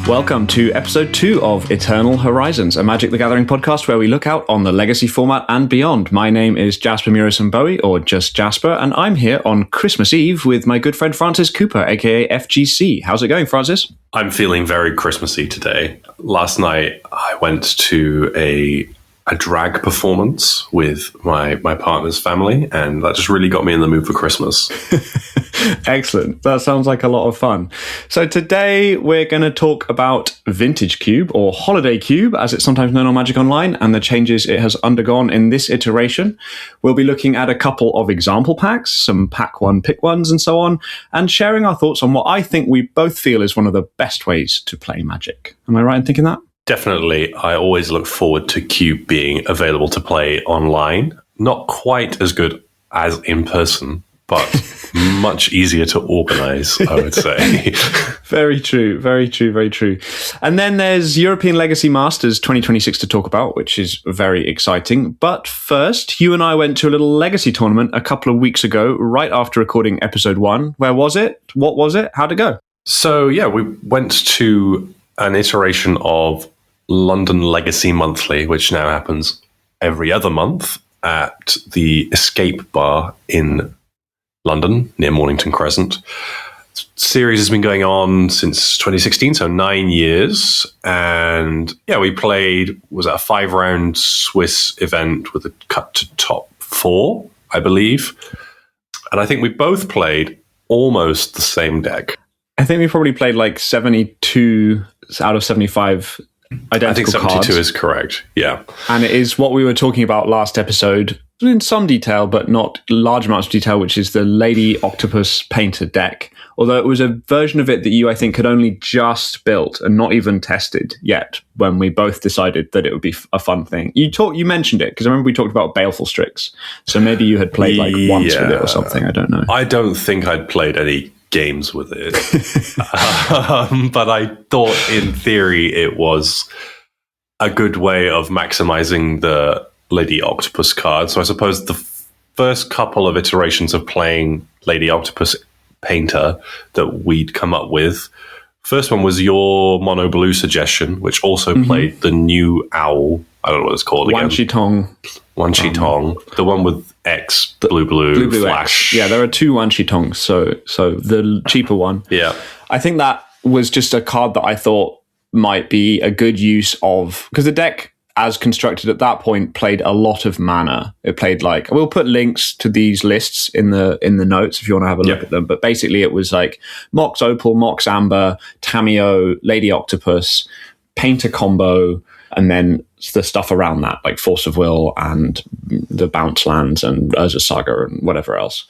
Welcome to episode 2 of Eternal Horizons, a Magic the Gathering podcast where we look out on the legacy format and beyond. My name is Jasper and Bowie, or just Jasper, and I'm here on Christmas Eve with my good friend Francis Cooper, aka FGC. How's it going, Francis? I'm feeling very Christmassy today. Last night I went to a drag performance with my partner's family, and that just really got me in the mood for Christmas. Excellent. That sounds like a lot of fun. So today we're going to talk about Vintage Cube, or Holiday Cube, as it's sometimes known on Magic Online, and the changes it has undergone in this iteration. We'll be looking at a couple of example packs, some pack one, pick ones, and so on, and sharing our thoughts on what I think we both feel is one of the best ways to play Magic. Am I right in thinking that? Definitely. I always look forward to Cube being available to play online. Not quite as good as in person, but much easier to organize, I would say. Very true, very true, very true. And then there's European Legacy Masters 2026 to talk about, which is very exciting. But first, you and I went to a little Legacy tournament a couple of weeks ago, right after recording episode 1. Where was it? What was it? How'd it go? So, yeah, we went to an iteration of London Legacy Monthly, which now happens every other month at the Escape Bar in London, near Mornington Crescent. Series has been going on since 2016, so 9 years. And yeah, we played, was that a 5-round Swiss event with a cut to top 4, I believe. And I think we both played almost the same deck. I think we probably played like 72 out of 75 identical I think 72 cards. is correct, yeah. And it is what we were talking about last episode, in some detail, but not large amounts of detail, which is the Lady Octopus Painter deck. Although it was a version of it that you, I think, had only just built and not even tested yet when we both decided that it would be a fun thing. You mentioned it, because I remember we talked about Baleful Strix. So maybe you had played like once with it or something, I don't know. I don't think I'd played any games with it. But I thought in theory it was a good way of maximizing the Lady Octopus card. So I suppose the first couple of iterations of playing Lady Octopus Painter that we'd come up with, first one was your mono blue suggestion, which also played the new owl. I don't know what it's called again. Wan Shi Tong. The one with X, blue flash. X. Yeah, there are 2 Wan Shi Tongs, so the cheaper one. Yeah. I think that was just a card that I thought might be a good use of, because the deck, as constructed at that point, played a lot of mana. It played like, we'll put links to these lists in the notes if you want to have a look at them. But basically it was like Mox Opal, Mox Amber, Tamiyo, Lady Octopus, Painter combo, and then the stuff around that, like Force of Will and the Bounce Lands and Urza Saga and whatever else.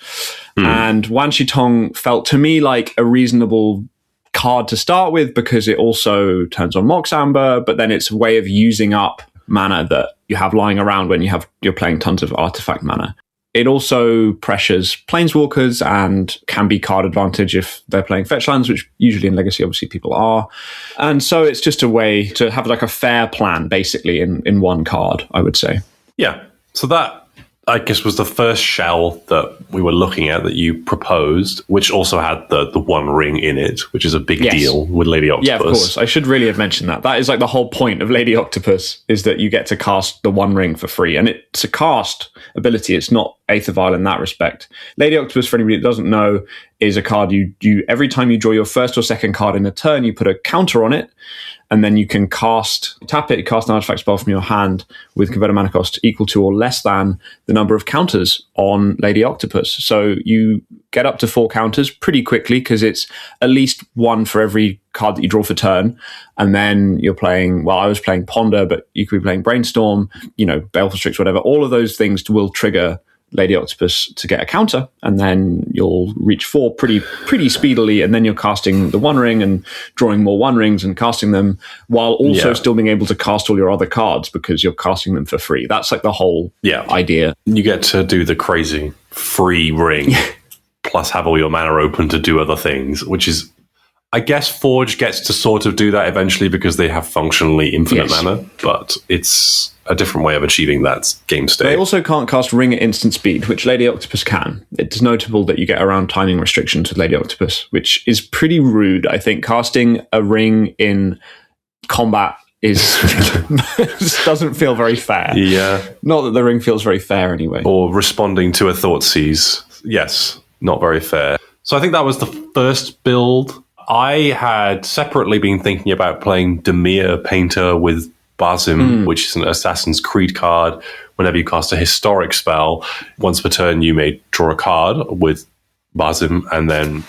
And Wan Shi Tong felt to me like a reasonable card to start with, because it also turns on Mox Amber, but then it's a way of using up mana that you have lying around when you're playing tons of artifact mana. It also pressures planeswalkers and can be card advantage if they're playing fetch lands, which usually in Legacy obviously people are. And so it's just a way to have like a fair plan basically in one card, I would say. Yeah. So that, I guess, was the first shell that we were looking at that you proposed, which also had the one ring in it, which is a big deal with Lady Octopus. Yeah, of course. I should really have mentioned that. That is like the whole point of Lady Octopus, is that you get to cast the one ring for free. And it's a cast ability. It's not Aether Vial in that respect. Lady Octopus, for anybody that doesn't know, is a card you every time you draw your first or second card in a turn, you put a counter on it. And then you can tap it, cast an artifact spell from your hand with converted mana cost equal to or less than the number of counters on Lady Octopus. So you get up to 4 counters pretty quickly, because it's at least 1 for every card that you draw for turn. And then you're playing, well, I was playing Ponder, but you could be playing Brainstorm, Baleful Strix, whatever. All of those things will trigger Lady Octopus to get a counter, and then you'll reach 4 pretty speedily, and then you're casting the one ring and drawing more one rings and casting them, while also still being able to cast all your other cards because you're casting them for free. That's like the whole idea. You get to do the crazy free ring plus have all your mana open to do other things, which is, I guess Forge gets to sort of do that eventually because they have functionally infinite mana, but it's a different way of achieving that game state. They also can't cast Ring at instant speed, which Lady Octopus can. It's notable that you get around timing restrictions with Lady Octopus, which is pretty rude. I think casting a ring in combat doesn't feel very fair. Yeah. Not that the ring feels very fair anyway. Or responding to a Thoughtseize. Yes, not very fair. So I think that was the first build. I had separately been thinking about playing Jasper Painter with Basim, which is an Assassin's Creed card. Whenever you cast a historic spell, once per turn you may draw a card with Basim, and then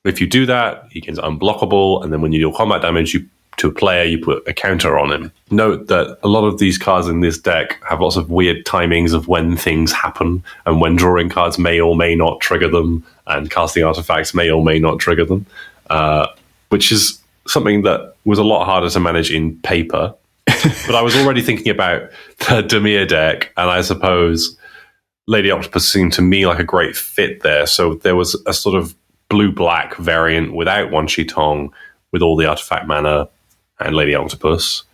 if you do that, he gets unblockable, and then when you deal combat damage to a player, you put a counter on him. Note that a lot of these cards in this deck have lots of weird timings of when things happen, and when drawing cards may or may not trigger them, and casting artifacts may or may not trigger them, which is something that was a lot harder to manage in paper. But I was already thinking about the Dimir deck, and I suppose Lady Octopus seemed to me like a great fit there. So there was a sort of blue-black variant without Wan Shi Tong, with all the artifact mana, and Lady Octopus.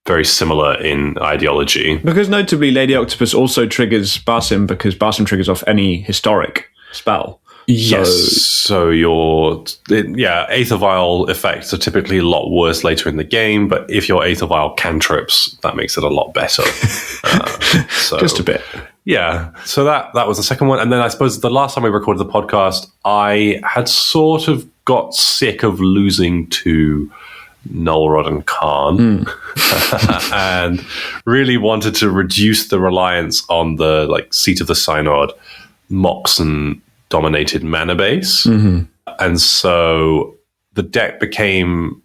Very similar in ideology. Because notably, Lady Octopus also triggers Basim, because Basim triggers off any historic spell. Yes, so your Aether Vial effects are typically a lot worse later in the game, but if your Aether Vial cantrips, that makes it a lot better. So, just a bit. Yeah, so that was the second one. And then I suppose the last time we recorded the podcast, I had sort of got sick of losing to Nullrod and Khan and really wanted to reduce the reliance on the Seat of the Synod, Moxen dominated mana base. And so the deck became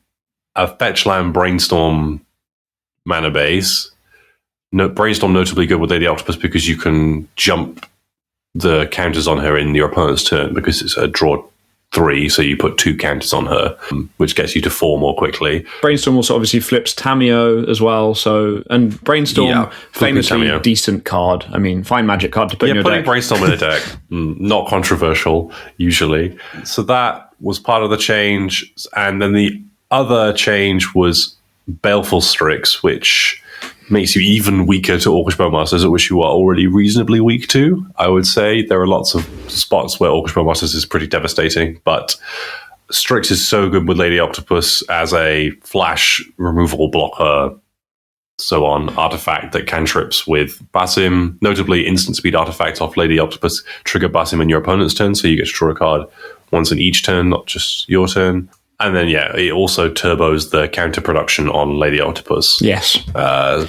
a fetch land Brainstorm mana base. Brainstorm notably good with Lady Octopus because you can jump the counters on her in your opponent's turn because it's a draw 3, so you put 2 counters on her, which gets you to 4 more quickly. Brainstorm also obviously flips Tameo as well, and Brainstorm, famously Tameo. Decent card. I mean, fine magic card to put in your deck. Putting Brainstorm in a deck, not controversial, usually. So that was part of the change, and then the other change was Baleful Strix, which makes you even weaker to Orcish Bowmasters, which you are already reasonably weak to, I would say. There are lots of spots where Orcish Bowmasters is pretty devastating, but Strix is so good with Lady Octopus as a flash removal blocker, so on, artifact that cantrips with Basim, notably instant speed artifacts off Lady Octopus trigger Basim in your opponent's turn, so you get to draw a card once in each turn, not just your turn. And then, it also turbos the counter production on Lady Octopus. Yes.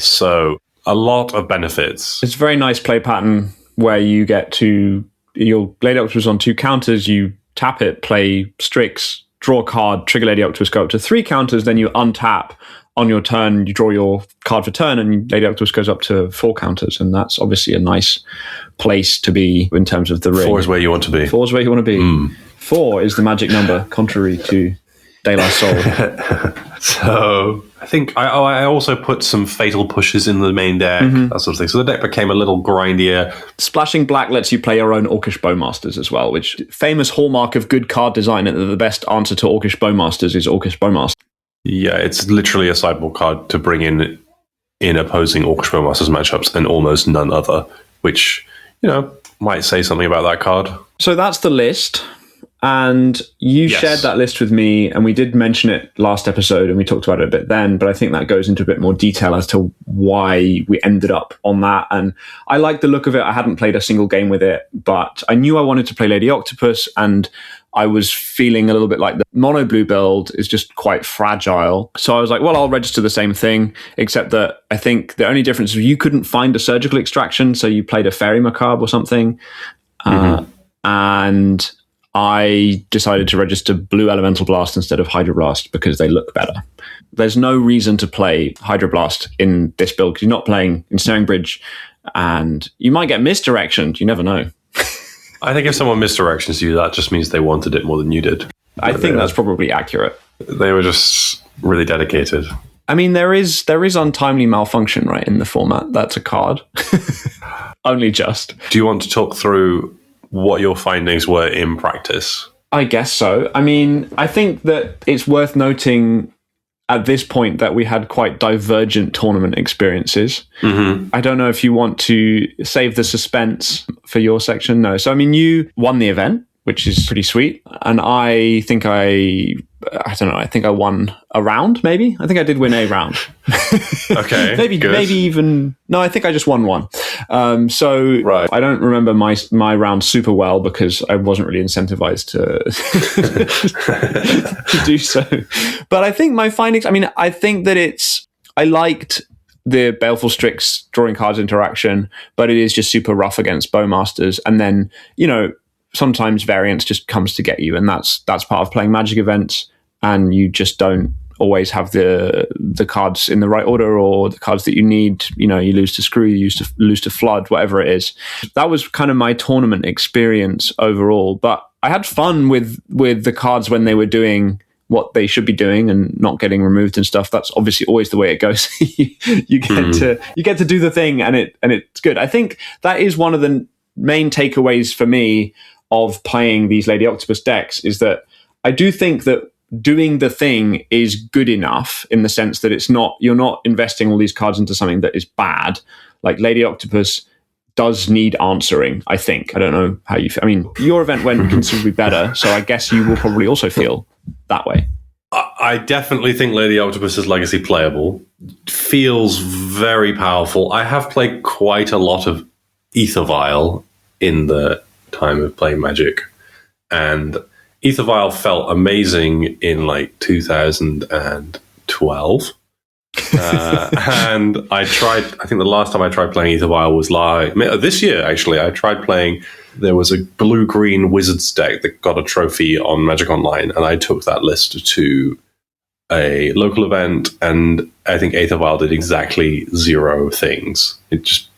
So a lot of benefits. It's a very nice play pattern where you get to, your Lady Octopus on 2 counters, you tap it, play Strix, draw a card, trigger Lady Octopus, go up to 3 counters, then you untap on your turn, you draw your card for turn, and Lady Octopus goes up to 4 counters. And that's obviously a nice place to be in terms of the ring. 4 is where you want to be. 4 is where you want to be. 4 is the magic number, contrary to De La Soul. So I think I also put some fatal pushes in the main deck, that sort of thing. So the deck became a little grindier. Splashing black lets you play your own Orcish Bowmasters as well, which famous hallmark of good card design, and the best answer to Orcish Bowmasters is Orcish Bowmasters. Yeah, it's literally a sideboard card to bring in opposing Orcish Bowmasters matchups and almost none other, which, might say something about that card. So that's the list. And you shared that list with me, and we did mention it last episode, and we talked about it a bit then, but I think that goes into a bit more detail as to why we ended up on that. And I like the look of it. I hadn't played a single game with it, but I knew I wanted to play Lady Octopus, and I was feeling a little bit like the mono blue build is just quite fragile. So I was like, well, I'll register the same thing, except that I think the only difference is you couldn't find a surgical extraction, so you played a Fairy Macabre or something. And I decided to register Blue Elemental Blast instead of Hydroblast because they look better. There's no reason to play Hydroblast in this build because you're not playing Ensnaring Bridge, and you might get misdirectioned. You never know. I think if someone misdirections you, that just means they wanted it more than you did. I think that's probably accurate. They were just really dedicated. I mean, there is untimely malfunction, right, in the format. That's a card. Only just. Do you want to talk through what your findings were in practice? I guess so. I mean, I think that it's worth noting at this point that we had quite divergent tournament experiences. Mm-hmm. I don't know if you want to save the suspense for your section. No. So, I mean, you won the event, which is pretty sweet. And I think I don't know. I think I won a round, maybe. I think I did win a round. Okay. maybe even. No, I think I just won one. So right. I don't remember my round super well because I wasn't really incentivized to do so. But I think my findings, I mean, I think that I liked the Baleful Strix drawing cards interaction, but it is just super rough against Bowmasters. And then, sometimes variance just comes to get you, and that's part of playing Magic events, and you just don't always have the cards in the right order or the cards that you need. You lose to Screw, you lose to Flood, whatever it is. That was kind of my tournament experience overall, but I had fun with the cards when they were doing what they should be doing and not getting removed and stuff. That's obviously always the way it goes. you get to do the thing, and it's good. I think that is one of the main takeaways for me of playing these Lady Octopus decks, is that I do think that doing the thing is good enough in the sense that you're not investing all these cards into something that is bad. Like Lady Octopus does need answering, I think. I don't know how you feel. I mean, your event went considerably better, so I guess you will probably also feel that way. I definitely think Lady Octopus is legacy playable. Feels very powerful. I have played quite a lot of Ether Vial in the time of playing Magic, and Ether Vial felt amazing in like 2012. And I think the last time I tried playing Ether Vial was this year, actually. I tried playing, there was a blue-green Wizards deck that got a trophy on Magic Online, and I took that list to a local event, and I think Ether Vial did exactly 0 things. I just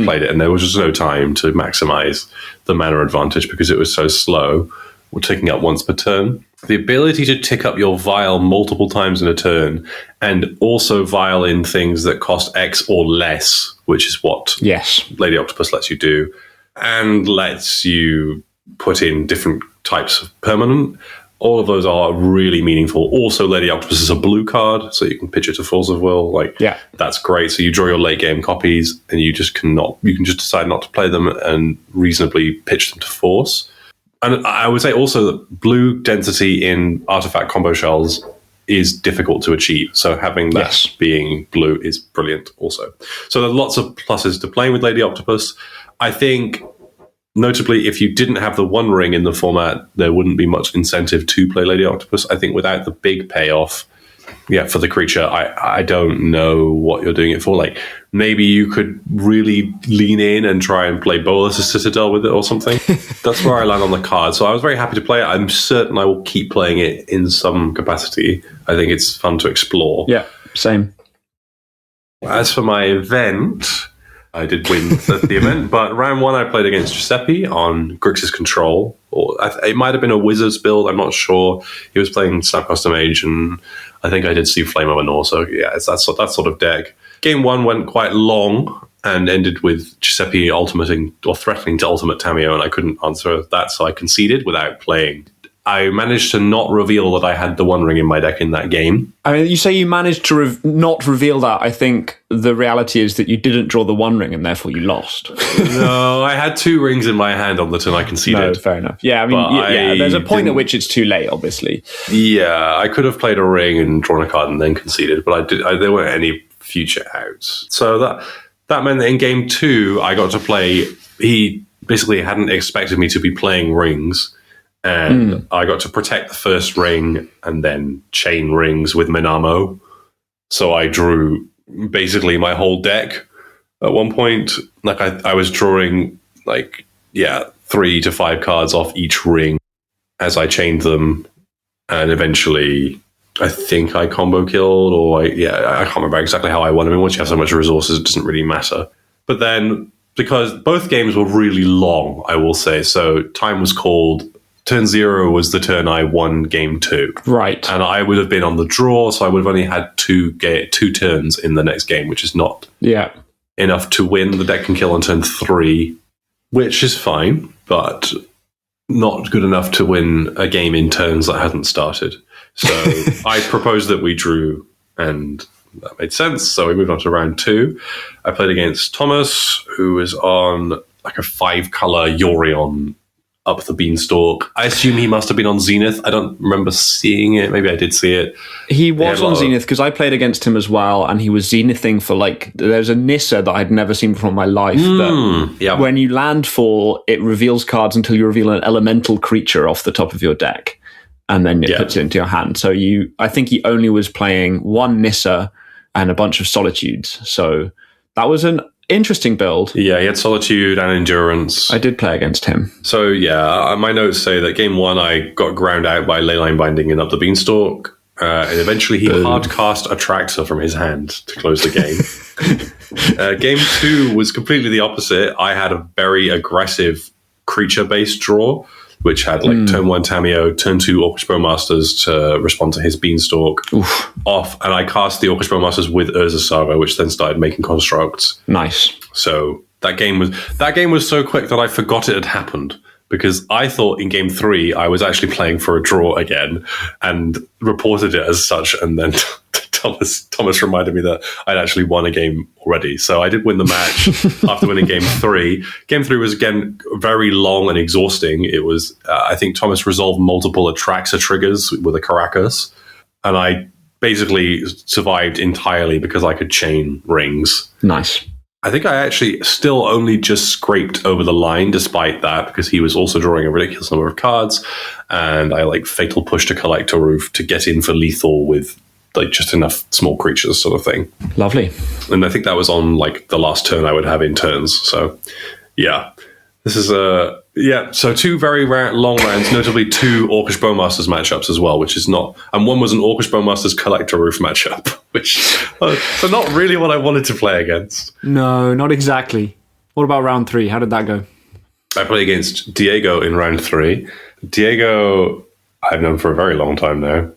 played it, and there was just no time to maximize the mana advantage because it was so slow. We're ticking up once per turn. The ability to tick up your vial multiple times in a turn, and also vial in things that cost X or less, which is what Lady Octopus lets you do, and lets you put in different types of permanent. All of those are really meaningful. Also, Lady Octopus is a blue card, so you can pitch it to Force of Will. That's great. So you draw your late game copies, and you can just decide not to play them and reasonably pitch them to Force. And I would say also that blue density in artifact combo shells is difficult to achieve. So having that being blue is brilliant also. So there are lots of pluses to playing with Lady Octopus. I think, notably, if you didn't have the One Ring in the format, there wouldn't be much incentive to play Lady Octopus. I think without the big payoff, for the creature, I don't know what you're doing it for. Like, maybe you could really lean in and try and play Bolas' Citadel with it or something. That's where I land on the card. So I was very happy to play it. I'm certain I will keep playing it in some capacity. I think it's fun to explore. Yeah, same. As for my event, I did win the event, but round 1 I played against Giuseppe on Grixis Control. Or it might have been a Wizards build, I'm not sure. He was playing Snapcaster Mage, and I think I did see Flame of Anor, so it's that sort of deck. Game 1 went quite long and ended with Giuseppe ultimating or threatening to ultimate Tamio, and I couldn't answer that, so I conceded without playing. I managed to not reveal that I had the One Ring in my deck in that game. I mean, you say you managed to not reveal that. I think the reality is that you didn't draw the One Ring and therefore you lost. No, I had 2 rings in my hand on the turn I conceded. No, fair enough. Yeah, I mean, there's a point at which it's too late, obviously. Yeah, I could have played a ring and drawn a card and then conceded, but there weren't any future outs. So that meant that in game 2, I got to play. He basically hadn't expected me to be playing rings. And I got to protect the first ring and then chain rings with Minamo. So I drew basically my whole deck at one point. Like I was drawing 3 to 5 cards off each ring as I chained them. And eventually I think I combo killed, or I can't remember exactly how I won. I mean, once you have so much resources, it doesn't really matter. But then, because both games were really long, I will say, so time was called. Turn 0 was the turn I won game 2. Right. And I would have been on the draw, so I would have only had 2 turns in the next game, which is not enough to win. The deck can kill on turn 3, which is fine. But not good enough to win a game in turns that hadn't started. So I proposed that we drew, and that made sense. So we moved on to round 2. I played against Thomas, who was on like a 5-color Yorion up the beanstalk. I assume he must have been on Zenith. I don't remember seeing it. Maybe I did see it. He was on Zenith because I played against him as well, and he was Zenithing for there's a Nissa that I'd never seen before in my life. When you land 4, it reveals cards until you reveal an elemental creature off the top of your deck, and then it puts it into your hand. So I think he only was playing 1 Nissa and a bunch of Solitudes. So that was an interesting build. Yeah, he had Solitude and Endurance. I did play against him. So yeah, my notes say that game 1 I got ground out by Leyline Binding and Up the Beanstalk, and eventually he hard cast Attractor from his hand to close the game. Game 2 was completely the opposite. I had a very aggressive creature-based draw, which had turn 1 Tameo, turn 2 Orcish Bowmasters to respond to his Beanstalk off, and I cast the Orcish Bowmasters with Urza Saga, which then started making constructs. Nice. So that game was so quick that I forgot it had happened, because I thought in game 3 I was actually playing for a draw again and reported it as such, and then Thomas reminded me that I'd actually won a game already. So I did win the match after winning game 3. Game 3 was, again, very long and exhausting. It was, I think Thomas resolved multiple Atraxa triggers with a Caracas, and I basically survived entirely because I could chain rings. Nice. I think I actually still only just scraped over the line despite that, because he was also drawing a ridiculous number of cards, and I fatal pushed a Collector Roof to get in for lethal with just enough small creatures, sort of thing. Lovely. And I think that was on the last turn I would have in turns. So yeah, this is so 2 very long rounds, notably 2 Orcish Bowmasters matchups as well, which is not, and one was an Orcish Bowmasters Collector Roof matchup, which so not really what I wanted to play against. No, not exactly. What about round 3? How did that go? I played against Diego in round 3. Diego, I've known for a very long time now.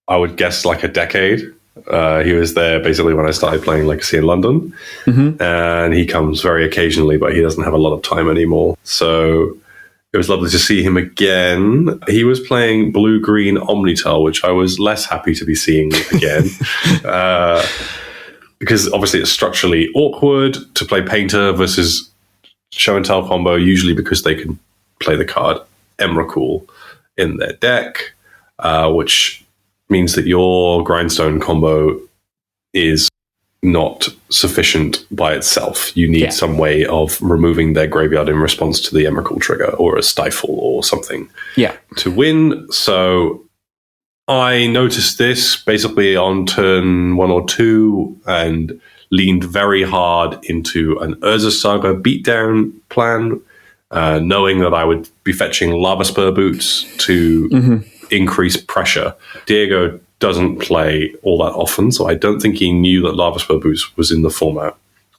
I would guess a decade. He was there basically when I started playing Legacy in London. And he comes very occasionally, but he doesn't have a lot of time anymore. So it was lovely to see him again. He was playing blue-green Omnitel, which I was less happy to be seeing again. Because obviously it's structurally awkward to play Painter versus Show and Tell combo, usually because they can play the card Emrakul in their deck, which means that your Grindstone combo is not sufficient by itself. You need some way of removing their graveyard in response to the Emrakul trigger, or a Stifle or something to win. So I noticed this basically on turn 1 or 2 and leaned very hard into an Urza Saga beatdown plan, knowing that I would be fetching Lava Spur Boots to increase pressure. Diego doesn't play all that often, so I don't think he knew that Lava Spur Boots was in the format.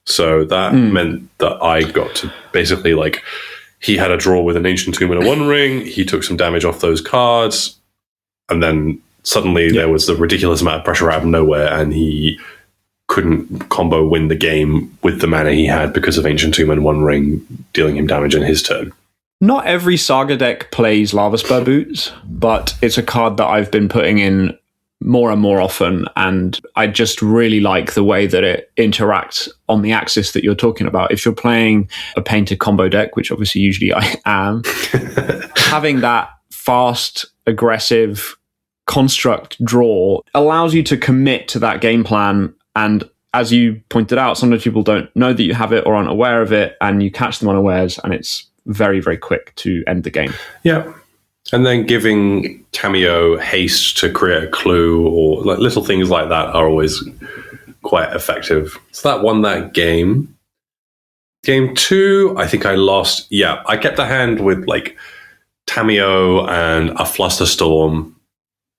So that meant that I got to basically he had a draw with an Ancient Tomb and a One Ring. He took some damage off those cards, and then suddenly there was the ridiculous amount of pressure out of nowhere, and he couldn't combo win the game with the mana he had because of Ancient Tomb and One Ring dealing him damage in his turn. Not every Saga deck plays Lava Spur Boots, but it's a card that I've been putting in more and more often, and I just really like the way that it interacts on the axis that you're talking about. If you're playing a Painter combo deck, which obviously usually I am, having that fast, aggressive construct draw allows you to commit to that game plan, and as you pointed out, sometimes people don't know that you have it or aren't aware of it, and you catch them unawares, and it's very, very quick to end the game. Yeah. And then giving Cameo haste to create a clue, or little things like that, are always quite effective. So that won that game. Game 2, I think I lost. Yeah, I kept a hand with Tameo and a Flusterstorm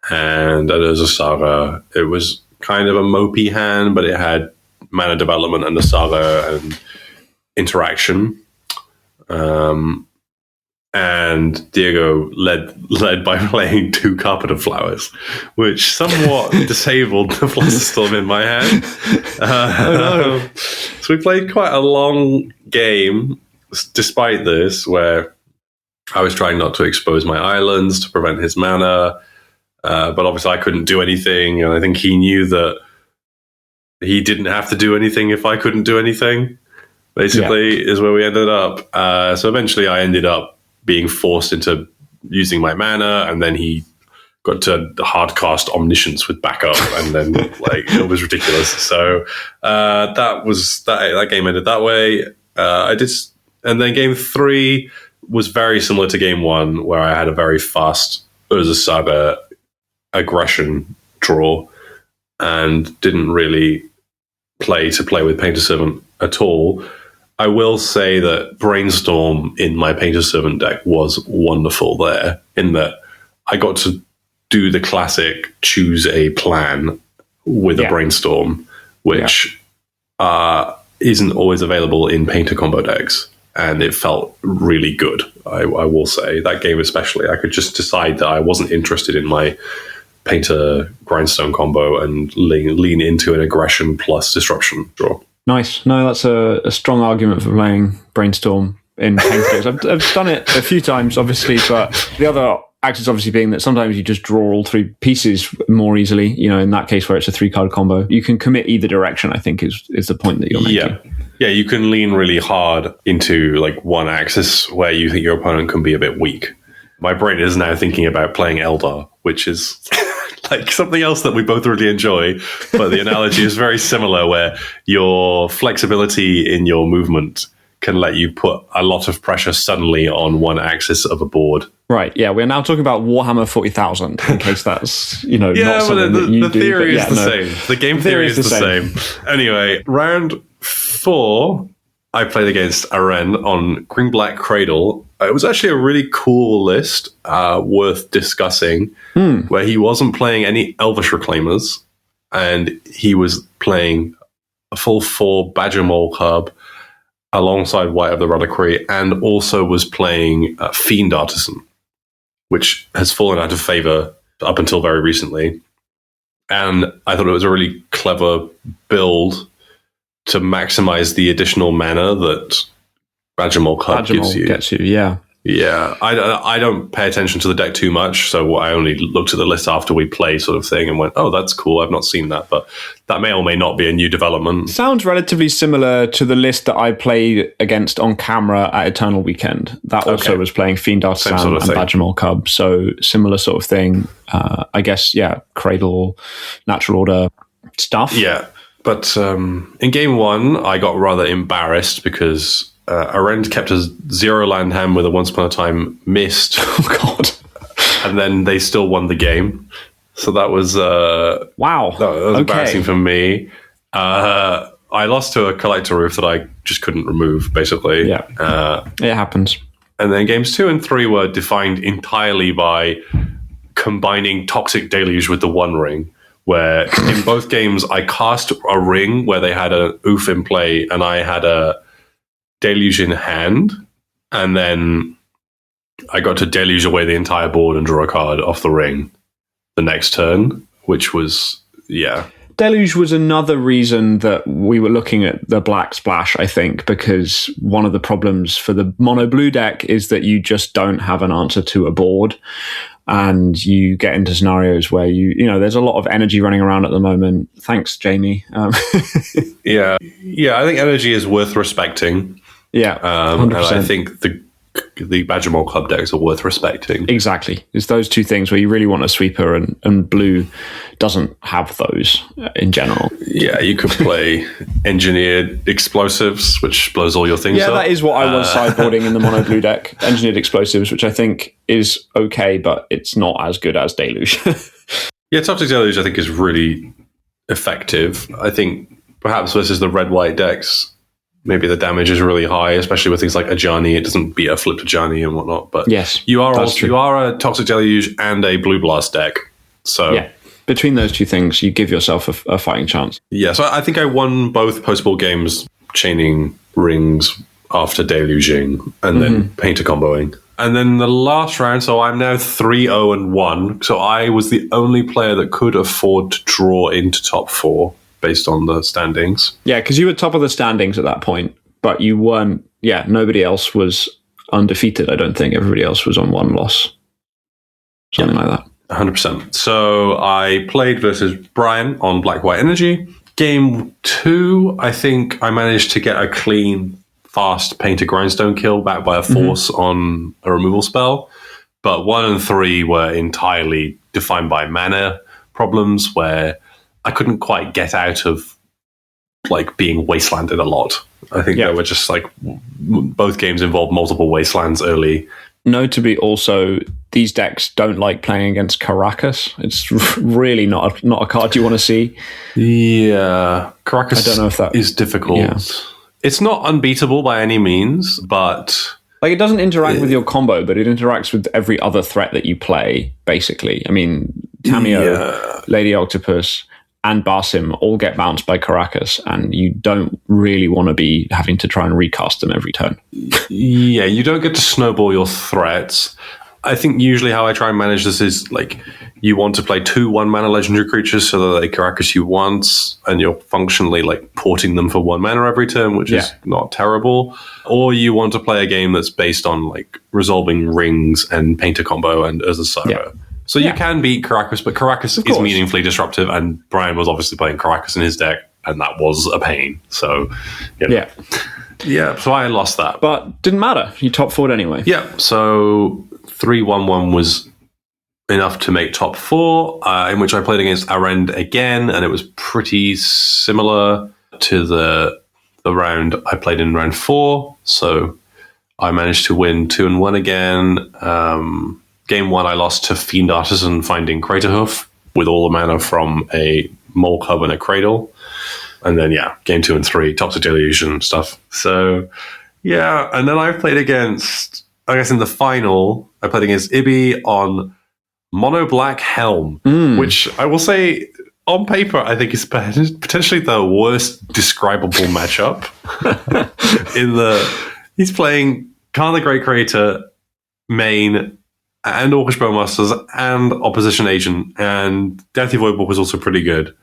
and a Urza Saga. It was kind of a mopey hand, but it had mana development and the Saga and interaction. And Diego led by playing 2 Carpenter Flowers, which somewhat disabled the Flusterstorm in my hand. Oh no. So we played quite a long game despite this, where I was trying not to expose my islands to prevent his mana, but obviously I couldn't do anything, and I think he knew that he didn't have to do anything if I couldn't do anything, basically, is where we ended up. So eventually I ended up being forced into using my mana, and then he got to hardcast Omniscience with backup, and then it was ridiculous. So that game ended that way. And then game 3 was very similar to game 1, where I had a very fast Urza Saga aggression draw and didn't really play with Painter Servant at all. I will say that Brainstorm in my Painter Servant deck was wonderful there, in that I got to do the classic choose a plan with a Brainstorm, which isn't always available in Painter combo decks. And it felt really good, I will say. That game especially, I could just decide that I wasn't interested in my Painter Grindstone combo and lean into an aggression plus disruption draw. Nice. No, that's a strong argument for playing Brainstorm in Painter decks. I've done it a few times, obviously, but the other axis obviously being that sometimes you just draw all 3 pieces more easily. In that case where it's a 3-card combo, you can commit either direction, I think is the point that you're making. Yeah, you can lean really hard into one axis where you think your opponent can be a bit weak. My brain is now thinking about playing Eldar, which is something else that we both really enjoy, but the analogy is very similar, where your flexibility in your movement can let you put a lot of pressure suddenly on one axis of a board. Right, yeah, we're now talking about Warhammer 40,000, in case that's, not something that you do. The theory is the same. The game theory is the same. Anyway, round 4, I played against Aren on Green-Black Cradle. It was actually a really cool list, worth discussing, where he wasn't playing any Elvish Reclaimers, and he was playing a full 4 Badger Mole Cub alongside White of the Reliquary, and also was playing Fiend Artisan, which has fallen out of favor up until very recently. And I thought it was a really clever build to maximize the additional mana that Badger Mole Cub gives you. Gets you, yeah. Yeah, I don't pay attention to the deck too much, so I only looked at the list after we play, sort of thing, and went, oh, that's cool, I've not seen that, but that may or may not be a new development. Sounds relatively similar to the list that I played against on camera at Eternal Weekend. That also was playing Fiend Artisan and Badger Mole Cub, so similar sort of thing. I guess, Cradle, Natural Order stuff. Yeah, but in game 1, I got rather embarrassed because Arend kept a 0 land hand with a Once Upon a Time Mist. Oh, God. And then they still won the game. So that was... wow. That was embarrassing for me. I lost to a Collector Roof that I just couldn't remove, basically. Yeah. It happens. And then games 2 and 3 were defined entirely by combining Toxic Deluge with the One Ring, where in both games I cast a ring where they had a Oof in play and I had a Deluge in hand, and then I got to deluge away the entire board and draw a card off the ring the next turn, which was, Deluge was another reason that we were looking at the Black Splash, I think, because one of the problems for the mono blue deck is that you just don't have an answer to a board, and you get into scenarios where there's a lot of energy running around at the moment. Thanks, Jamie. Yeah, I think energy is worth respecting. Yeah, 100%. And I think the Badger Mole Club decks are worth respecting. Exactly. It's those two things where you really want a sweeper, and blue doesn't have those in general. Yeah, you could play Engineered Explosives, which blows all your things up. Yeah, that is what I was sideboarding in the mono blue deck. Engineered Explosives, which I think is okay, but it's not as good as Deluge. Yeah, Toxic Deluge I think is really effective. I think perhaps versus the red-white decks, maybe the damage is really high, especially with things like Ajani. It doesn't beat a flipped Ajani and whatnot. But yes, you are a Toxic Deluge and a Blue Blast deck. So yeah, between those two things, you give yourself a fighting chance. Yeah, so I think I won both post-ball games chaining rings after deluging and then painter comboing. And then the last round, so I'm now 3-0-1. So I was the only player that could afford to draw into top 4. Based on the standings. Yeah, because you were top of the standings at that point, but you weren't, nobody else was undefeated, I don't think. Everybody else was on 1 loss. Something like that. 100%. So I played versus Brian on Black-White Energy. Game 2, I think I managed to get a clean, fast Painter Grindstone kill backed by a force on a removal spell. But 1 and 3 were entirely defined by mana problems where I couldn't quite get out of like being wastelanded a lot. I think they were just like both games involved multiple wastelands early. Note to be also, these decks don't like playing against Caracas. It's really not a card you want to see. Yeah, Caracas I don't know if that is difficult. Yeah. It's not unbeatable by any means, but like it doesn't interact with your combo, but it interacts with every other threat that you play, basically. I mean, Tamiyo, Lady Octopus, and Basim all get bounced by Caracas, and you don't really want to be having to try and recast them every turn. Yeah, you don't get to snowball your threats. I think usually how I try and manage this is like you want to play 2 1-mana legendary creatures so that they Caracas you once, and you're functionally like porting them for 1 mana every turn, which is not terrible. Or you want to play a game that's based on like resolving rings and Painter combo and Urza Saga. Yeah. So you can beat Caracas, but Caracas is meaningfully disruptive, and Brian was obviously playing Caracas in his deck, and that was a pain. So, yeah, so I lost that. But didn't matter. You top 4'd anyway. Yeah, so 3-1-1 was enough to make top 4, in which I played against Arend again, and it was pretty similar to the round I played in round 4. So I managed to win 2-1 again. Game 1, I lost to Fiend Artisan finding Craterhoof with all the mana from a Mole Cub and a Cradle. And then, game 2 and 3, Toxic Delusion stuff. So, and then I played against, I guess in the final, I played against Ibi on Mono Black Helm, which I will say, on paper, I think is potentially the worst describable matchup. He's playing Khan the Great Creator, main, and Orcish Bowmasters, and Opposition Agent, and Deathy Voidwalk was also pretty good.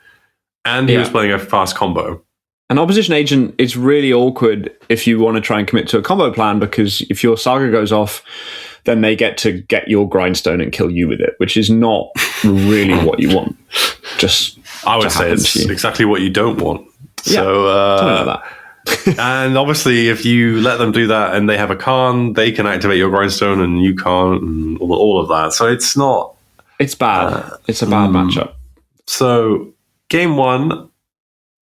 And he was playing a fast combo. An Opposition Agent is really awkward if you want to try and commit to a combo plan, because if your Saga goes off, then they get to get your Grindstone and kill you with it, which is not really what you want. I would say it's exactly what you don't want. Yeah, so, something like that. And obviously, if you let them do that and they have a Khan, they can activate your Grindstone and you can't, and all of that. So it's not... It's bad. It's a bad matchup. So, game 1,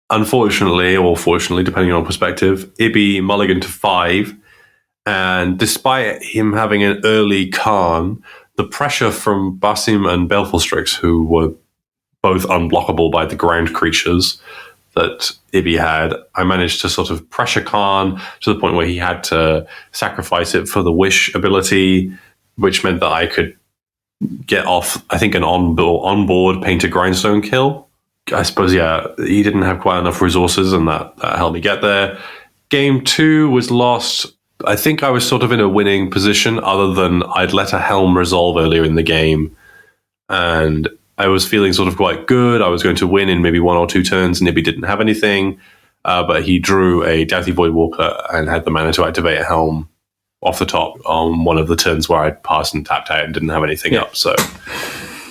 unfortunately, or fortunately, depending on perspective, Ibi mulligan to 5. And despite him having an early Khan, the pressure from Basim and Baleful Strix, who were both unblockable by the ground creatures that Ibi had, I managed to sort of pressure Khan to the point where he had to sacrifice it for the Wish ability, which meant that I could get off, I think, an onboard Painter Grindstone kill. I suppose, he didn't have quite enough resources, and that helped me get there. Game 2 was lost. I think I was sort of in a winning position, other than I'd let a Helm resolve earlier in the game, and I was feeling sort of quite good. I was going to win in maybe 1 or 2 turns, and Ibi didn't have anything, but he drew a Doughty Voidwalker and had the mana to activate a Helm off the top on one of the turns where I'd passed and tapped out and didn't have anything up. So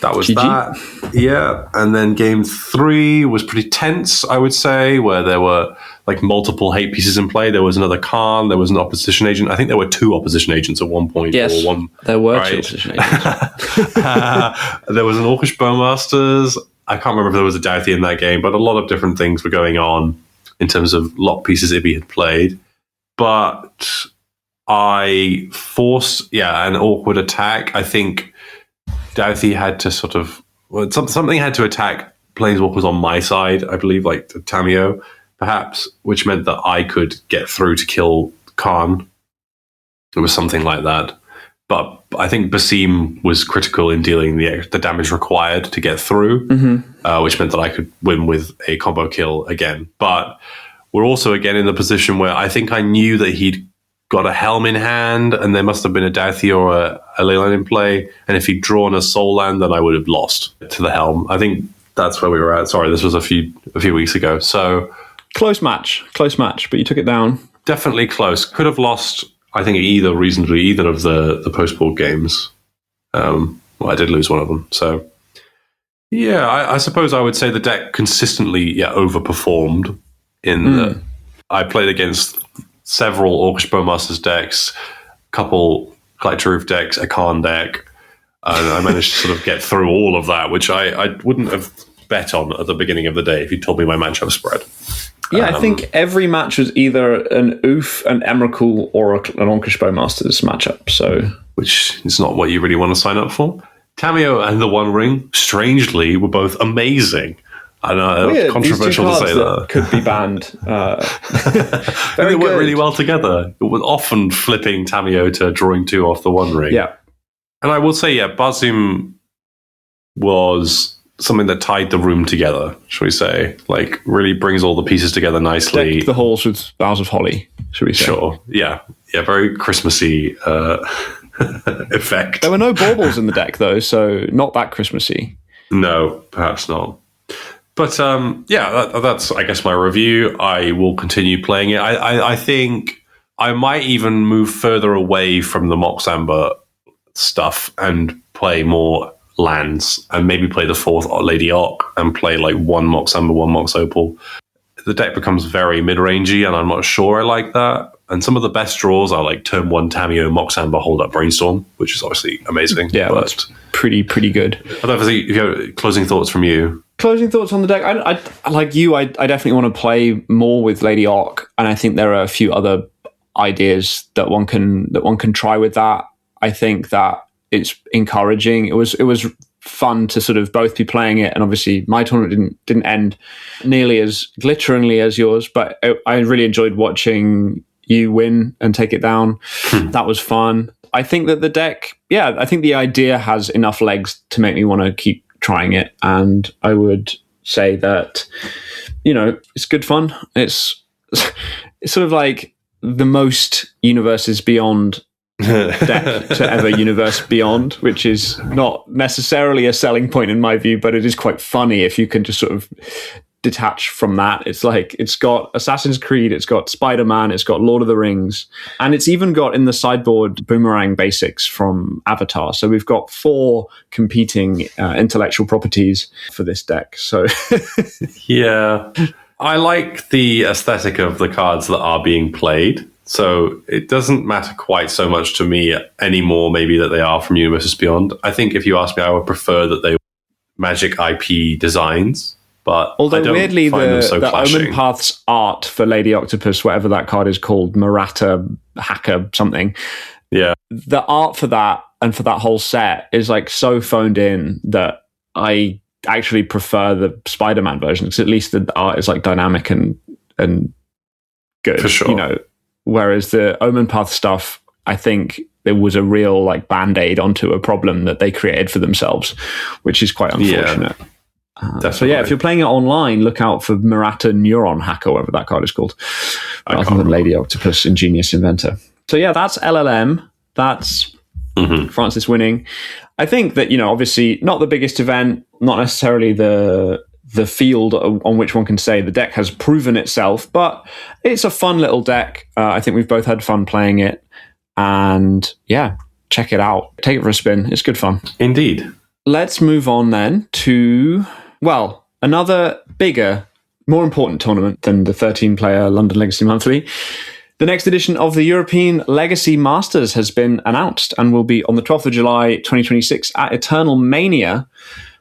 that was that. Yeah. And then game 3 was pretty tense, I would say, where there were like multiple hate pieces in play. There was another Khan, there was an Opposition Agent. I think there were 2 Opposition Agents at one point. Yes, or one, there were 2 Opposition Agents. There was an Orcish Bowmasters. I can't remember if there was a Doughty in that game, but a lot of different things were going on in terms of lock pieces Ibi had played. But I forced, an awkward attack. I think Doughty had to sort of... Well, something had to attack Planeswalkers on my side, I believe, like Tamiyo, perhaps, which meant that I could get through to kill Khan. It was something like that. But I think Basim was critical in dealing the damage required to get through, which meant that I could win with a combo kill again. But we're also again in the position where I think I knew that he'd got a Helm in hand, and there must have been a Doughty or a Leyline in play. And if he'd drawn a Soul Land, then I would have lost to the Helm. I think that's where we were at. Sorry, this was a few weeks ago. So close match, but you took it down. Definitely close. Could have lost I think reasonably either of the post-board games. Well, I did lose one of them. So, yeah, I suppose I would say the deck consistently overperformed in that I played against several Orcish Bowmasters decks, a couple Collector Roof decks, a Khan deck, and I managed to sort of get through all of that, which I wouldn't have bet on at the beginning of the day if you told me my matchup spread. Yeah, I think every match was either an Oof, an Emrakul, or an Orcish Bowmasters matchup. So, which is not what you really want to sign up for. Tamiyo and the One Ring, strangely, were both amazing. I know, weird. Controversial to say that. Could be banned. They work really well together. It was often flipping Tamiyo to drawing 2 off the One Ring. Yeah. And I will say, Bazum was something that tied the room together, shall we say. Like, really brings all the pieces together nicely. Decked the halls with boughs of holly, shall we say. Sure, yeah. Yeah, very Christmassy effect. There were no baubles in the deck, though, so not that Christmassy. No, perhaps not. But, that's, I guess, my review. I will continue playing it. I think I might even move further away from the Mox Amber stuff and play more lands and maybe play the 4th Lady Ock and play like 1 Mox Amber, 1 Mox Opal. The deck becomes very mid-rangey and I'm not sure I like that. And some of the best draws are like turn 1 Tamiyo, Mox Amber, Hold Up Brainstorm, which is obviously amazing. Yeah, that's pretty good. I don't know if you have closing thoughts from you. Closing thoughts on the deck. I like you. I definitely want to play more with Lady Ock, and I think there are a few other ideas that one can try with that. I think that it's encouraging. It was fun to sort of both be playing it, and obviously my tournament didn't end nearly as glitteringly as yours, but I really enjoyed watching you win and take it down. That was fun. I think that the deck, I think the idea has enough legs to make me want to keep trying it, and I would say that, it's good fun. It's sort of like the most Universes Beyond deck to ever Universe Beyond, which is not necessarily a selling point in my view, but it is quite funny if you can just sort of detach from that. It's like, it's got Assassin's Creed, it's got Spider-Man, it's got Lord of the Rings, and it's even got in the sideboard Boomerang basics from Avatar. So we've got 4 competing intellectual properties for this deck. So yeah, I like the aesthetic of the cards that are being played. So it doesn't matter quite so much to me anymore, maybe, that they are from Universes Beyond. I think if you ask me, I would prefer that they were Magic IP designs. But although I don't weirdly, find them so the clashing. Omen Path's art for Lady Octopus, whatever that card is called, Murata Hacker something. Yeah, the art for that and for that whole set is like so phoned in that I actually prefer the Spider-Man version, because at least the art is like dynamic and good. For sure. Whereas the Omen Path stuff, I think there was a real like band-aid onto a problem that they created for themselves, which is quite unfortunate. So if you're playing it online, look out for Murata Neuron Hacker, whatever that card is called, rather than Lady Octopus Ingenious Inventor. So that's LLM. That's Francis winning. I think that, obviously not the biggest event, not necessarily the field on which one can say the deck has proven itself, but it's a fun little deck. I think we've both had fun playing it, and check it out. Take it for a spin. It's good fun. Indeed. Let's move on then to, another bigger, more important tournament than the 13-player London Legacy Monthly. The next edition of the European Legacy Masters has been announced and will be on the 12th of July 2026 at Eternal Mania,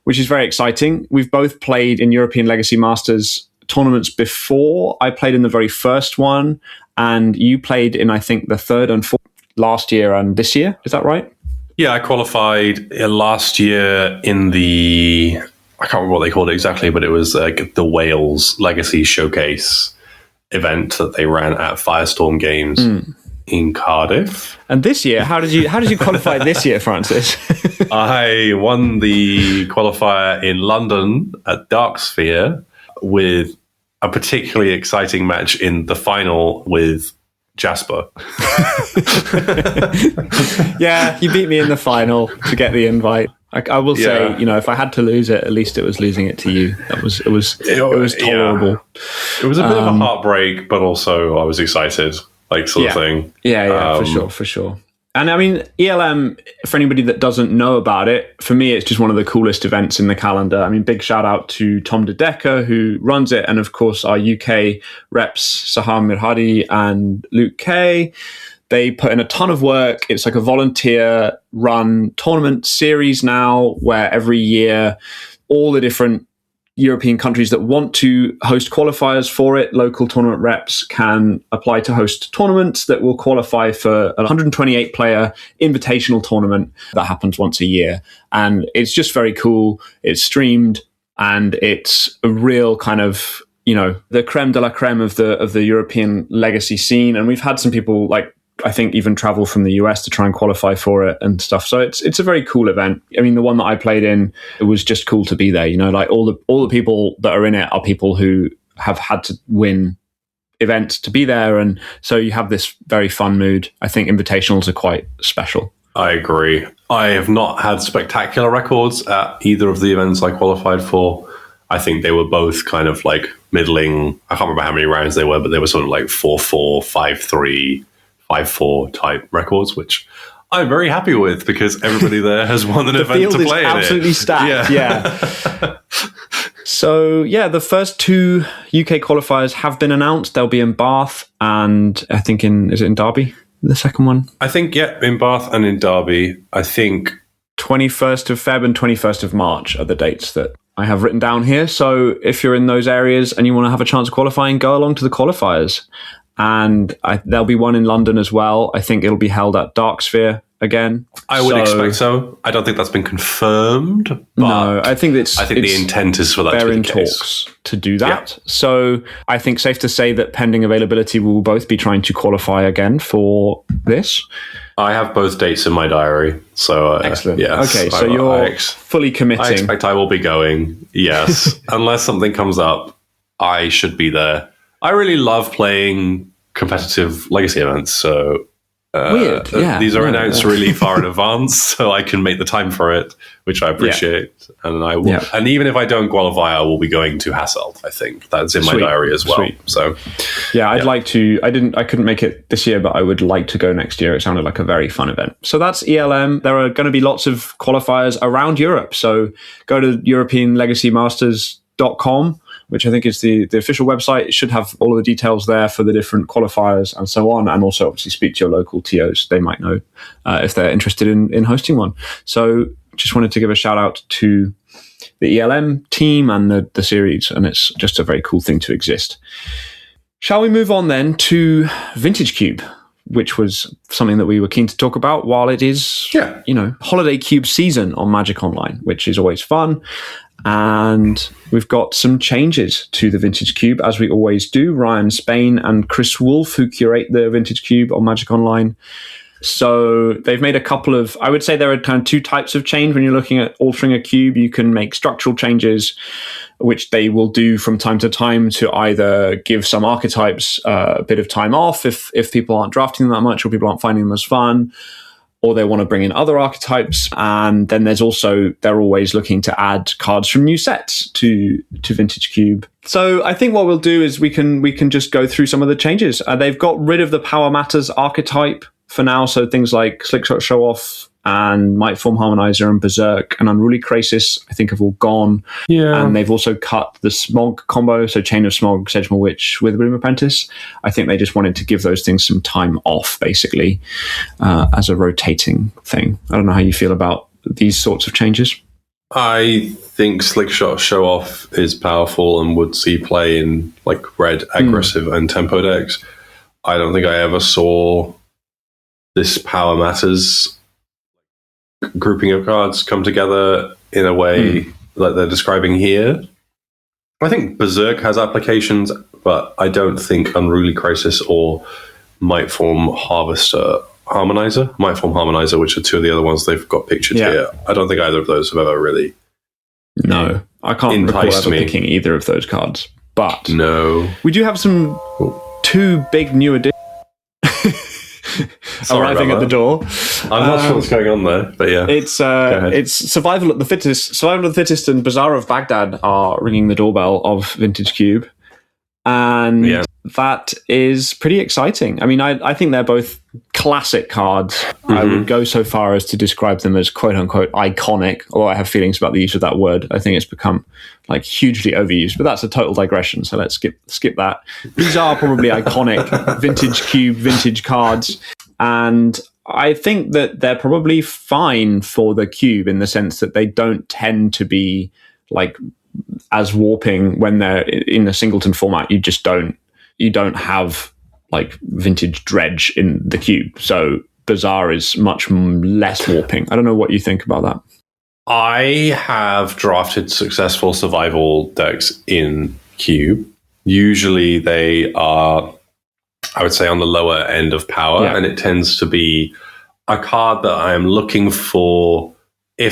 which is very exciting. We've both played in European Legacy Masters tournaments before. I played in the very first one, and you played in, I think, the 3rd and 4th last year and this year. Is that right? Yeah, I qualified last year in the, I can't remember what they called it exactly, but it was the Wales Legacy Showcase event that they ran at Firestorm Games in Cardiff. And this year, how did you qualify this year, Francis? I won the qualifier in London at Darksphere with a particularly exciting match in the final with Jasper. Yeah, you beat me in the final to get the invite. I will say, if I had to lose it, at least it was losing it to you. It was tolerable. Yeah. It was a bit of a heartbreak, but also I was excited. like sort of thing. Yeah, for sure. And I mean, ELM, for anybody that doesn't know about it, for me, it's just one of the coolest events in the calendar. I mean, big shout out to Tom De Decker, who runs it, and of course our UK reps, Sahar Mirhadi and Luke Kay. They put in a ton of work. It's like a volunteer run tournament series now, where every year all the different European countries that want to host qualifiers for it, local tournament reps can apply to host tournaments that will qualify for a 128 player invitational tournament that happens once a year. And it's just very cool. It's streamed, and it's a real kind of, the creme de la creme of the European legacy scene. And we've had some people, like, I think, even travel from the US to try and qualify for it and stuff. So it's a very cool event. I mean, the one that I played in, it was just cool to be there. Like all the people that are in it are people who have had to win events to be there, and so you have this very fun mood. I think invitationals are quite special. I agree. I have not had spectacular records at either of the events I qualified for. I think they were both kind of like middling. I can't remember how many rounds they were, but they were sort of like 4-4, 5-3. 5-4 type records, which I'm very happy with because everybody there has won an event to play in it. The field is absolutely stacked. Yeah. So, the first 2 UK qualifiers have been announced. They'll be in Bath and I think is it in Derby? The second one? I think, in Bath and in Derby. I think 21st of Feb and 21st of March are the dates that I have written down here. So if you're in those areas and you want to have a chance of qualifying, go along to the qualifiers. And there'll be one in London as well. I think it'll be held at Darksphere again. I would expect so. I don't think that's been confirmed. But no, I think the intent is for that to be the case. They're in talks to do that. Yeah. So I think safe to say that pending availability, we will both be trying to qualify again for this. I have both dates in my diary. So excellent. Yes, okay, so you're fully committing. I expect I will be going. Yes, unless something comes up, I should be there. I really love playing competitive legacy events, so weird. Yeah, these are announced really far in advance, so I can make the time for it, which I appreciate. Yeah. And I will, and even if I don't qualify, I will be going to Hasselt. I think that's in my diary as well. Sweet. So, I'd like to. I couldn't make it this year, but I would like to go next year. It sounded like a very fun event. So that's ELM. There are going to be lots of qualifiers around Europe. So go to EuropeanLegacyMasters.com, which I think is the official website. It should have all of the details there for the different qualifiers and so on. And also obviously speak to your local TOs. They might know if they're interested in hosting one. So just wanted to give a shout out to the ELM team and the series. And it's just a very cool thing to exist. Shall we move on then to Vintage Cube, which was something that we were keen to talk about while it is, holiday cube season on Magic Online, which is always fun. And we've got some changes to the Vintage Cube, as we always do. Ryan Spain and Chris Wolf, who curate the Vintage Cube on Magic Online. So they've made a couple of, I would say there are kind of 2 types of change when you're looking at altering a cube. You can make structural changes, which they will do from time to time to either give some archetypes a bit of time off if people aren't drafting them that much or people aren't finding them as fun, or they want to bring in other archetypes. And then there's also, they're always looking to add cards from new sets to Vintage Cube. So I think what we'll do is we can just go through some of the changes. They've got rid of the Power Matters archetype for now. So things like Slickshot Show Off and Mightform Harmonizer and Berserk and Unruly Krasis, I think, have all gone. Yeah. And they've also cut the Smog combo, so Chain of Smog, Sedgemoor Witch with Bloom Apprentice. I think they just wanted to give those things some time off, basically, as a rotating thing. I don't know how you feel about these sorts of changes. I think Slickshot Show Off is powerful and would see play in like red, aggressive, and tempo decks. I don't think I ever saw this Power Matters grouping of cards come together in a way that they're describing here. I think Berserk has applications, but I don't think Unruly Crisis or Mightform Harmonizer, which are 2 of the other ones they've got pictured here. I don't think either of those have ever really. No, I can't recall ever picking either of those cards. But no, we do have some 2 big new additions. Arriving at the door. I'm not sure what's going on there, but yeah. It's Survival of the Fittest and Bazaar of Baghdad are ringing the doorbell of Vintage Cube. And that is pretty exciting. I mean, I think they're both classic cards. I would go so far as to describe them as quote unquote iconic, although I have feelings about the use of that word. I think it's become like hugely overused, but that's a total digression. So let's skip that. These are probably iconic vintage cube, vintage cards. And I think that they're probably fine for the cube in the sense that they don't tend to be like as warping when they're in a singleton format. You don't have like vintage dredge in the cube. So Bazaar is much less warping. I don't know what you think about that. I have drafted successful survival decks in cube. Usually they are, I would say, on the lower end of power, and it tends to be a card that I am looking for. I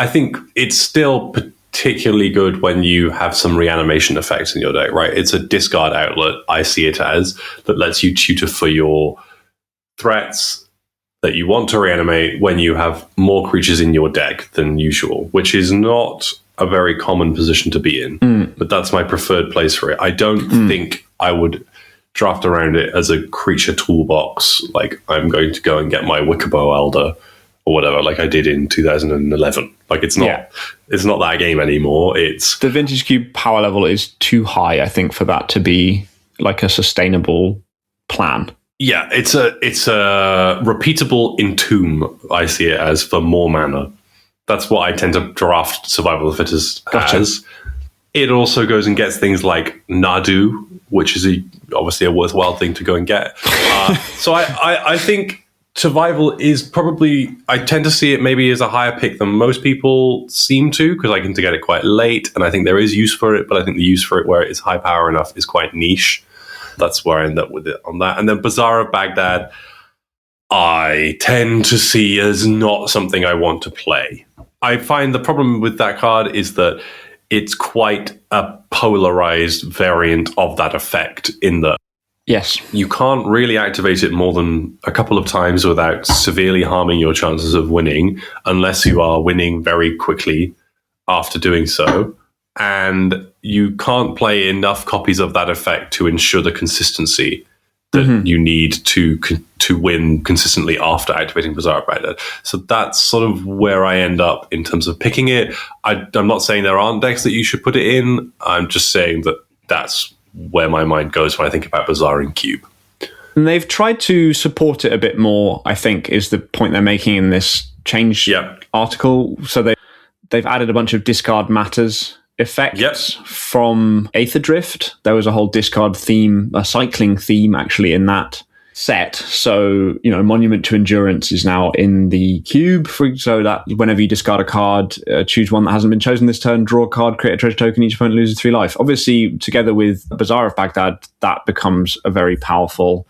think it's still particularly good when you have some reanimation effects in your deck, right? It's a discard outlet, I see it as, that lets you tutor for your threats that you want to reanimate when you have more creatures in your deck than usual, which is not a very common position to be in, but that's my preferred place for it. I don't think I would draft around it as a creature toolbox, like I'm going to go and get my Wickerbow Elder or whatever, like I did in 2011. Like it's not that game anymore. It's the Vintage Cube power level is too high, I think, for that to be like a sustainable plan. Yeah, it's a repeatable Entomb, I see it as, for more mana. That's what I tend to draft Survival of the Fittest as. It also goes and gets things like Nadu, which is obviously a worthwhile thing to go and get. So I think Survival is probably, I tend to see it maybe as a higher pick than most people seem to, because I tend to get it quite late, and I think there is use for it, but I think the use for it where it's high power enough is quite niche. That's where I end up with it on that. And then Bazaar of Baghdad, I tend to see as not something I want to play. I find the problem with that card is that it's quite a polarized variant of that effect in that you can't really activate it more than a couple of times without severely harming your chances of winning, unless you are winning very quickly after doing so. And you can't play enough copies of that effect to ensure the consistency that you need to win consistently after activating Bazaar of Baghdad. So that's sort of where I end up in terms of picking it. I'm not saying there aren't decks that you should put it in. I'm just saying that that's where my mind goes when I think about Bazaar in Cube. And they've tried to support it a bit more, I think, is the point they're making in this change article. So they've added a bunch of discard matters effects from Aether Drift. There was a whole discard theme, a cycling theme actually in that set. So, Monument to Endurance is now in the cube, so that whenever you discard a card, choose one that hasn't been chosen this turn, draw a card, create a treasure token, each opponent loses 3 life. Obviously, together with Bazaar of Baghdad, that becomes a very powerful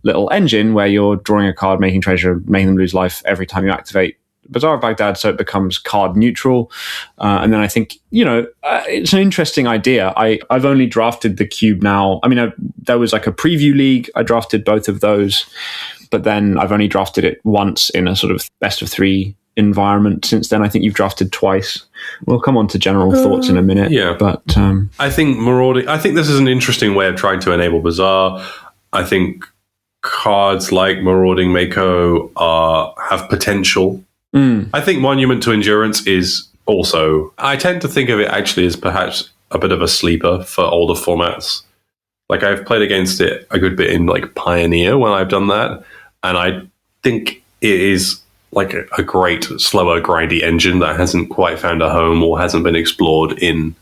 little engine where you're drawing a card, making treasure, making them lose life every time you activate Bazaar of Baghdad, so it becomes card neutral. And then I think, it's an interesting idea. I've only drafted the cube now. I mean, there was like a preview league. I drafted both of those, but then I've only drafted it once in a sort of best of 3 environment since then. I think you've drafted twice. We'll come on to general thoughts in a minute. But I think Marauding, I think this is an interesting way of trying to enable Bazaar. I think cards like Marauding Mako have potential. I think Monument to Endurance is also, I tend to think of it actually as perhaps a bit of a sleeper for older formats. Like I've played against it a good bit in like Pioneer when I've done that. And I think it is like a great, slower, grindy engine that hasn't quite found a home or hasn't been explored in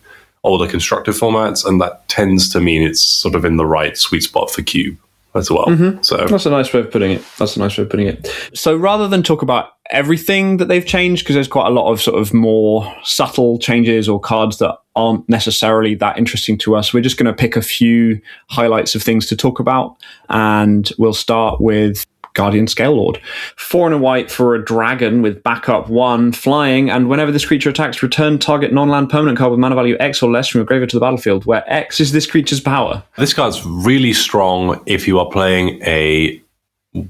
older constructive formats. And that tends to mean it's sort of in the right sweet spot for Cube as well. So that's a nice way of putting it. So rather than talk about everything that they've changed, because there's quite a lot of sort of more subtle changes or cards that aren't necessarily that interesting to us, we're just going to pick a few highlights of things to talk about. And we'll start with Guardian Scalelord. 4 and a white for a dragon with backup 1, flying, and whenever this creature attacks, return target non-land permanent card with mana value X or less from your graveyard to the battlefield, where X is this creature's power. This card's really strong if you are playing a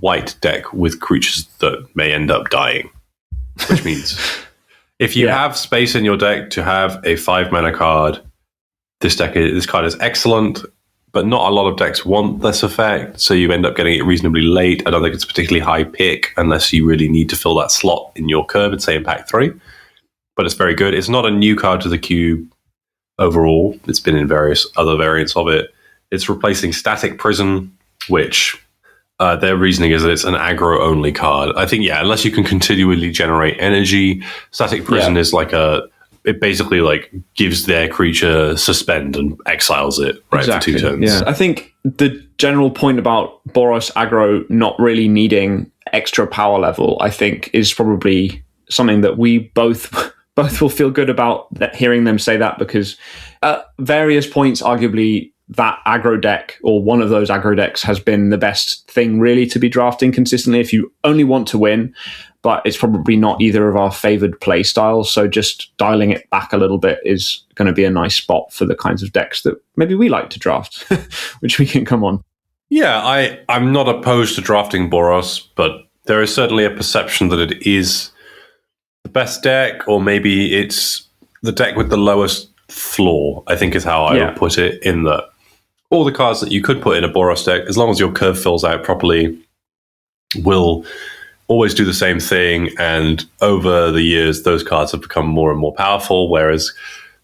white deck with creatures that may end up dying. Which means if you have space in your deck to have a 5 mana card, this card is excellent. but not a lot of decks want this effect, so you end up getting it reasonably late. I don't think it's a particularly high pick unless you really need to fill that slot in your curve and say in pack 3. But it's very good. It's not a new card to the cube overall. It's been in various other variants of it. It's replacing Static Prison, which their reasoning is that it's an aggro-only card. I think, unless you can continually generate energy, Static Prison is like it basically like gives their creature suspend and exiles it for 2 turns. Yeah. I think the general point about Boros aggro not really needing extra power level, I think, is probably something that we both will feel good about hearing them say that, because at various points, arguably, that aggro deck or one of those aggro decks has been the best thing really to be drafting consistently if you only want to win, but it's probably not either of our favored play styles. So just dialing it back a little bit is going to be a nice spot for the kinds of decks that maybe we like to draft, which we can come on. Yeah, I'm not opposed to drafting Boros, but there is certainly a perception that it is the best deck, or maybe it's the deck with the lowest floor, I think is how I would put it, in that all the cards that you could put in a Boros deck, as long as your curve fills out properly, will always do the same thing. And over the years, those cards have become more and more powerful, whereas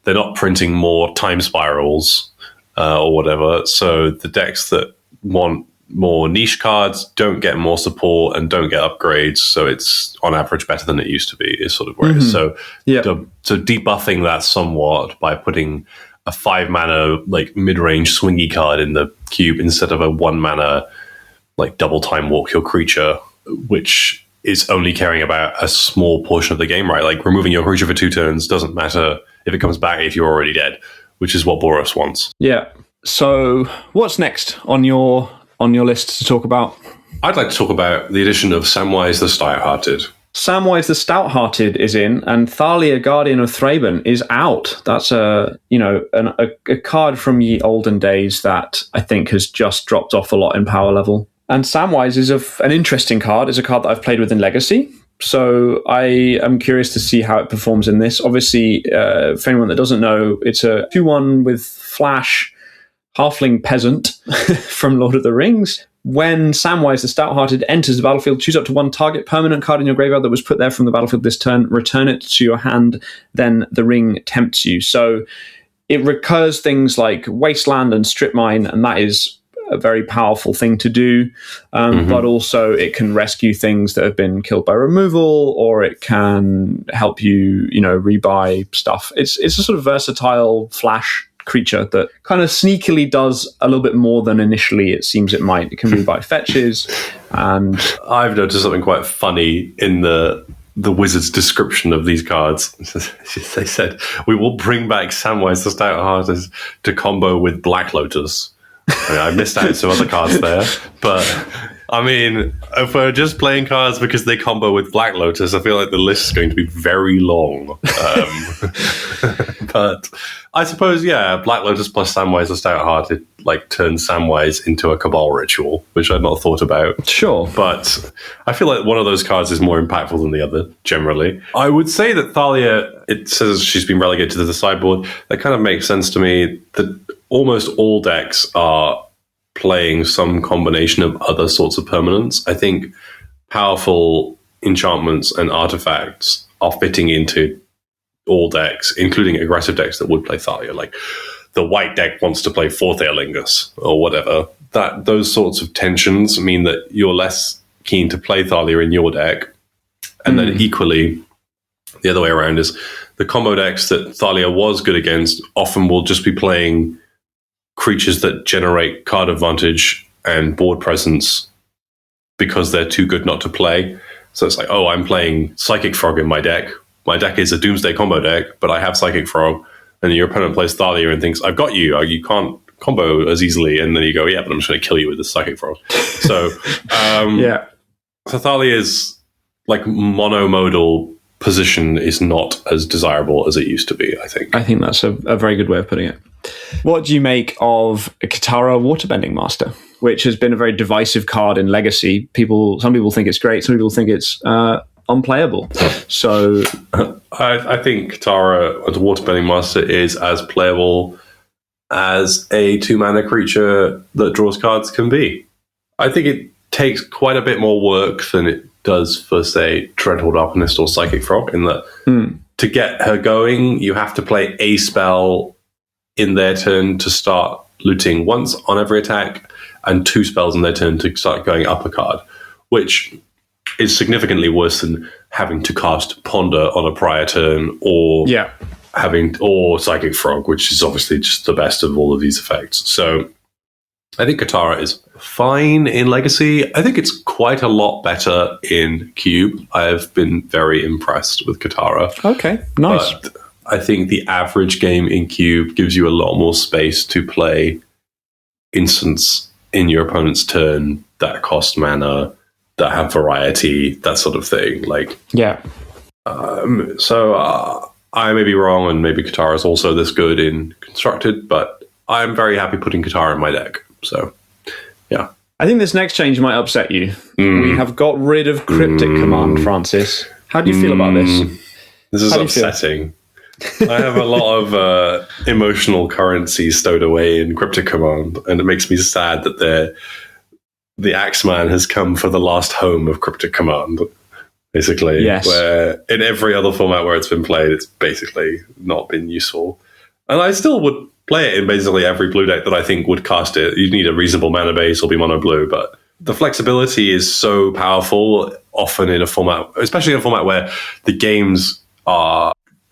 they're not printing more time spirals or whatever. So the decks that want more niche cards don't get more support and don't get upgrades. So it's on average better than it used to be, is sort of where it is. So, so debuffing that somewhat by putting a 5-mana like mid-range swingy card in the cube instead of a 1-mana like double time walk your creature, which is only caring about a small portion of the game, right? Like removing your creature for 2 turns doesn't matter if it comes back if you're already dead, which is what Boros wants. Yeah. So what's next on your list to talk about? I'd like to talk about the addition of Samwise the Stout-Hearted. Samwise the Stout-Hearted is in, and Thalia, Guardian of Thraben, is out. That's a card from ye olden days that I think has just dropped off a lot in power level. And Samwise is an interesting card. It's a card that I've played with in Legacy, so I am curious to see how it performs in this. Obviously, for anyone that doesn't know, it's a 2/1 with flash halfling peasant from Lord of the Rings. When Samwise the Stout-Hearted enters the battlefield, choose up to 1 target permanent card in your graveyard that was put there from the battlefield this turn, return it to your hand, then the ring tempts you. So it recurs things like Wasteland and Strip Mine, and that is a very powerful thing to do, but also it can rescue things that have been killed by removal, or it can help you, rebuy stuff. It's a sort of versatile flash creature that kind of sneakily does a little bit more than initially it seems it might. It can rebuy fetches, and I've noticed something quite funny in the wizard's description of these cards. They said, "We will bring back Samwise the Stout-Hearted to combo with Black Lotus." I missed out some other cards there, but I mean, if we're just playing cards because they combo with Black Lotus, I feel like the list is going to be very long. But I suppose, Black Lotus plus Samwise the Stout-Hearted turns Samwise into a Cabal ritual, which I'd not thought about. Sure. But I feel like one of those cards is more impactful than the other, generally. I would say that Thalia, it says she's been relegated to the sideboard. That kind of makes sense to me. That almost all decks are playing some combination of other sorts of permanents. I think powerful enchantments and artifacts are fitting into all decks, including aggressive decks that would play Thalia. Like the white deck wants to play Fourth Aerlingus or whatever. Those sorts of tensions mean that you're less keen to play Thalia in your deck. And then equally, the other way around is the combo decks that Thalia was good against often will just be playing creatures that generate card advantage and board presence because they're too good not to play. So it's like, oh, I'm playing Psychic Frog in my deck. My deck is a Doomsday combo deck, but I have Psychic Frog. And your opponent plays Thalia and thinks, I've got you. You can't combo as easily. And then you go, yeah, but I'm just going to kill you with this Psychic Frog. So, so Thalia's monomodal position is not as desirable as it used to be, I think. I think that's a very good way of putting it. What do you make of Katara Waterbending Master, which has been a very divisive card in Legacy? Some people think it's great, some people think it's unplayable. So I think Katara as Waterbending Master is as playable as a 2-mana creature that draws cards can be. I think it takes quite a bit more work than it does for, say, Dreadhorde Arcanist or Psychic Frog, in that to get her going, you have to play a spell in their turn to start looting once on every attack, and 2 spells in their turn to start going up a card, which is significantly worse than having to cast Ponder on a prior turn, or Psychic Frog, which is obviously just the best of all of these effects. So I think Katara is fine in Legacy. I think it's quite a lot better in Cube. I've been very impressed with Katara. Okay, nice. But I think the average game in Cube gives you a lot more space to play instants in your opponent's turn that cost mana, that have variety, that sort of thing. I may be wrong, and maybe Katara is also this good in Constructed, but I'm very happy putting Katara in my deck. So, yeah. I think this next change might upset you. We have got rid of Cryptic Command, Francis. How do you feel about this? This is upsetting. I have a lot of emotional currency stowed away in Cryptic Command, and it makes me sad that the Axeman has come for the last home of Cryptic Command, basically. Yes. Where in every other format where it's been played, it's basically not been useful. And I still would play it in basically every blue deck that I think would cast it. You need a reasonable mana base or be mono blue, but the flexibility is so powerful, often in a format, especially in a format where the games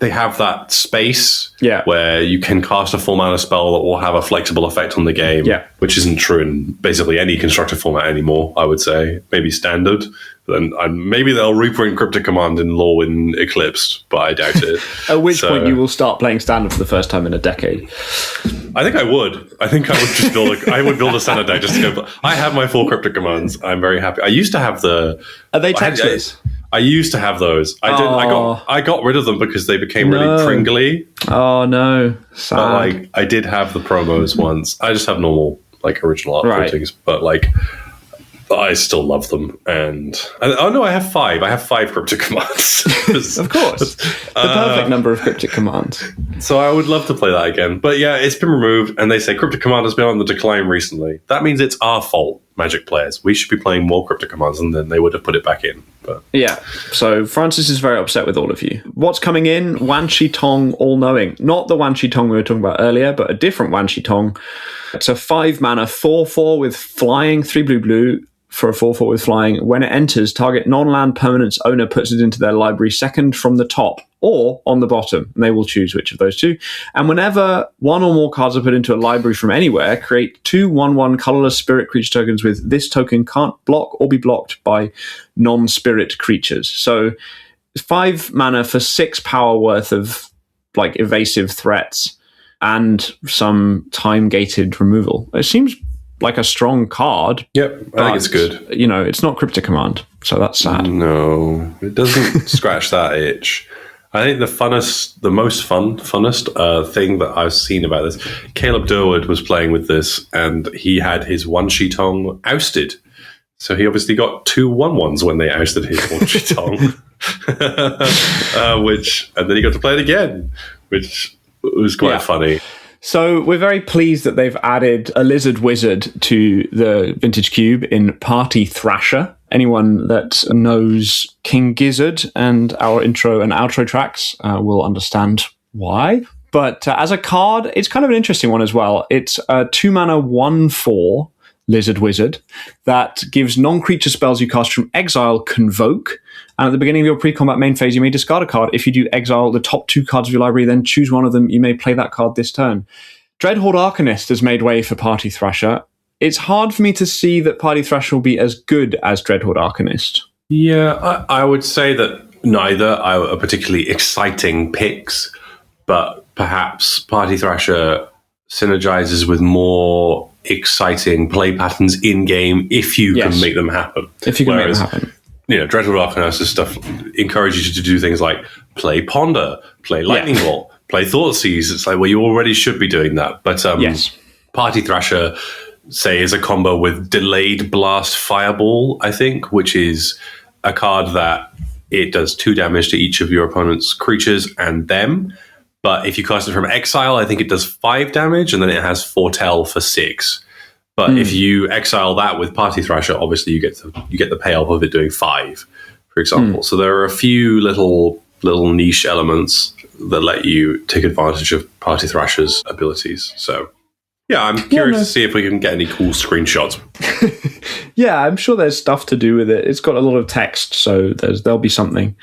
they have that space where you can cast a 4-mana spell that will have a flexible effect on the game, which isn't true in basically any constructed format anymore, I would say. Maybe Standard. And maybe they'll reprint Cryptic Command in Lorwyn Eclipsed, but I doubt it. At which point you will start playing Standard for the first time in a decade. I think I would. I think I would just build a Standard deck just to go. I have my 4 Cryptic Commands. I'm very happy. I used to have the... Are they textless? I used to have those. I got rid of them because they became really pringly. Oh no, sad. But I did have the promos once. I just have normal original art printings, but I still love them. And I have 5. I have 5 Cryptic Commands. Of course, the perfect number of Cryptic Commands. So I would love to play that again. But yeah, it's been removed, and they say Cryptic Command has been on the decline recently. That means it's our fault, Magic players. We should be playing more Cryptic Commands, and then they would have put it back in. But yeah, so Francis is very upset with all of you. What's coming in? Wan Shi Tong All-Knowing. Not the Wan Shi Tong we were talking about earlier, but a different Wan Shi Tong. It's a 5-mana 4/4 with flying, 3 blue, for a 4/4 with flying. When it enters, target non-land permanent's owner puts it into their library second from the top or on the bottom, and they will choose which of those two. And whenever one or more cards are put into a library from anywhere, create 2 1/1 colorless spirit creature tokens with this token can't block or be blocked by non-spirit creatures. So 5 mana for 6 power worth of evasive threats and some time-gated removal. It seems like a strong card. Yep, I think it's good. It's not Cryptic Command, so that's sad. No, it doesn't scratch that itch. I think the funnest thing that I've seen about this, Caleb Durwood was playing with this, and he had his Wan Shi Tong ousted. So he obviously got 2 1/1s when they ousted his Wan Shi Tong. And then he got to play it again, which was quite funny. So we're very pleased that they've added a lizard wizard to the Vintage Cube in Party Thrasher. Anyone that knows King Gizzard and our intro and outro tracks will understand why. But as a card, it's kind of an interesting one as well. It's a 2-mana 1/4 lizard wizard that gives non-creature spells you cast from exile convoke. And at the beginning of your pre-combat main phase, you may discard a card. If you do exile the top 2 cards of your library, then choose one of them. You may play that card this turn. Dreadhorde Arcanist has made way for Party Thrasher. It's hard for me to see that Party Thrasher will be as good as Dreadhorde Arcanist. Yeah, I would say that neither are particularly exciting picks, but perhaps Party Thrasher synergizes with more exciting play patterns in-game if you can make them happen. If you can make them happen. Dreadhorde Arcanist's stuff encourages you to do things like play Ponder, play Lightning Bolt, play Thoughtseize. It's you already should be doing that. But Party Thrasher, say, is a combo with Delayed Blast Fireball, I think, which is a card that it does 2 damage to each of your opponent's creatures and them. But if you cast it from exile, I think it does 5 damage, and then it has Foretell for 6. But if you exile that with Party Thrasher, obviously you get the payoff of it doing 5, for example. So there are a few little niche elements that let you take advantage of Party Thrasher's abilities. So yeah, I'm curious to see if we can get any cool screenshots. Yeah, I'm sure there's stuff to do with it. It's got a lot of text, so there'll be something.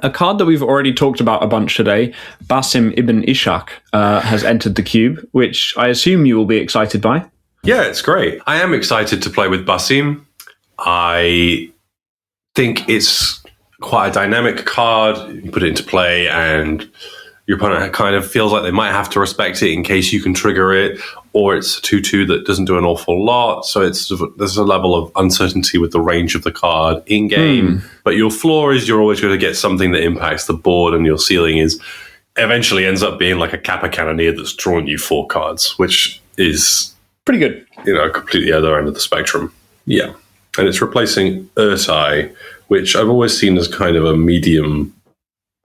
A card that we've already talked about a bunch today, Basim Ibn Ishaq, has entered the cube, which I assume you will be excited by. Yeah, it's great. I am excited to play with Basim. I think it's quite a dynamic card. You put it into play and your opponent kind of feels like they might have to respect it in case you can trigger it, or it's a 2/2 that doesn't do an awful lot. So there's a level of uncertainty with the range of the card in game. But your floor is you're always going to get something that impacts the board, and your ceiling is eventually ends up being like a Kappa Cannoneer that's drawn you 4 cards, which is pretty good. Completely other end of the spectrum. Yeah. And it's replacing Urtai, which I've always seen as kind of a medium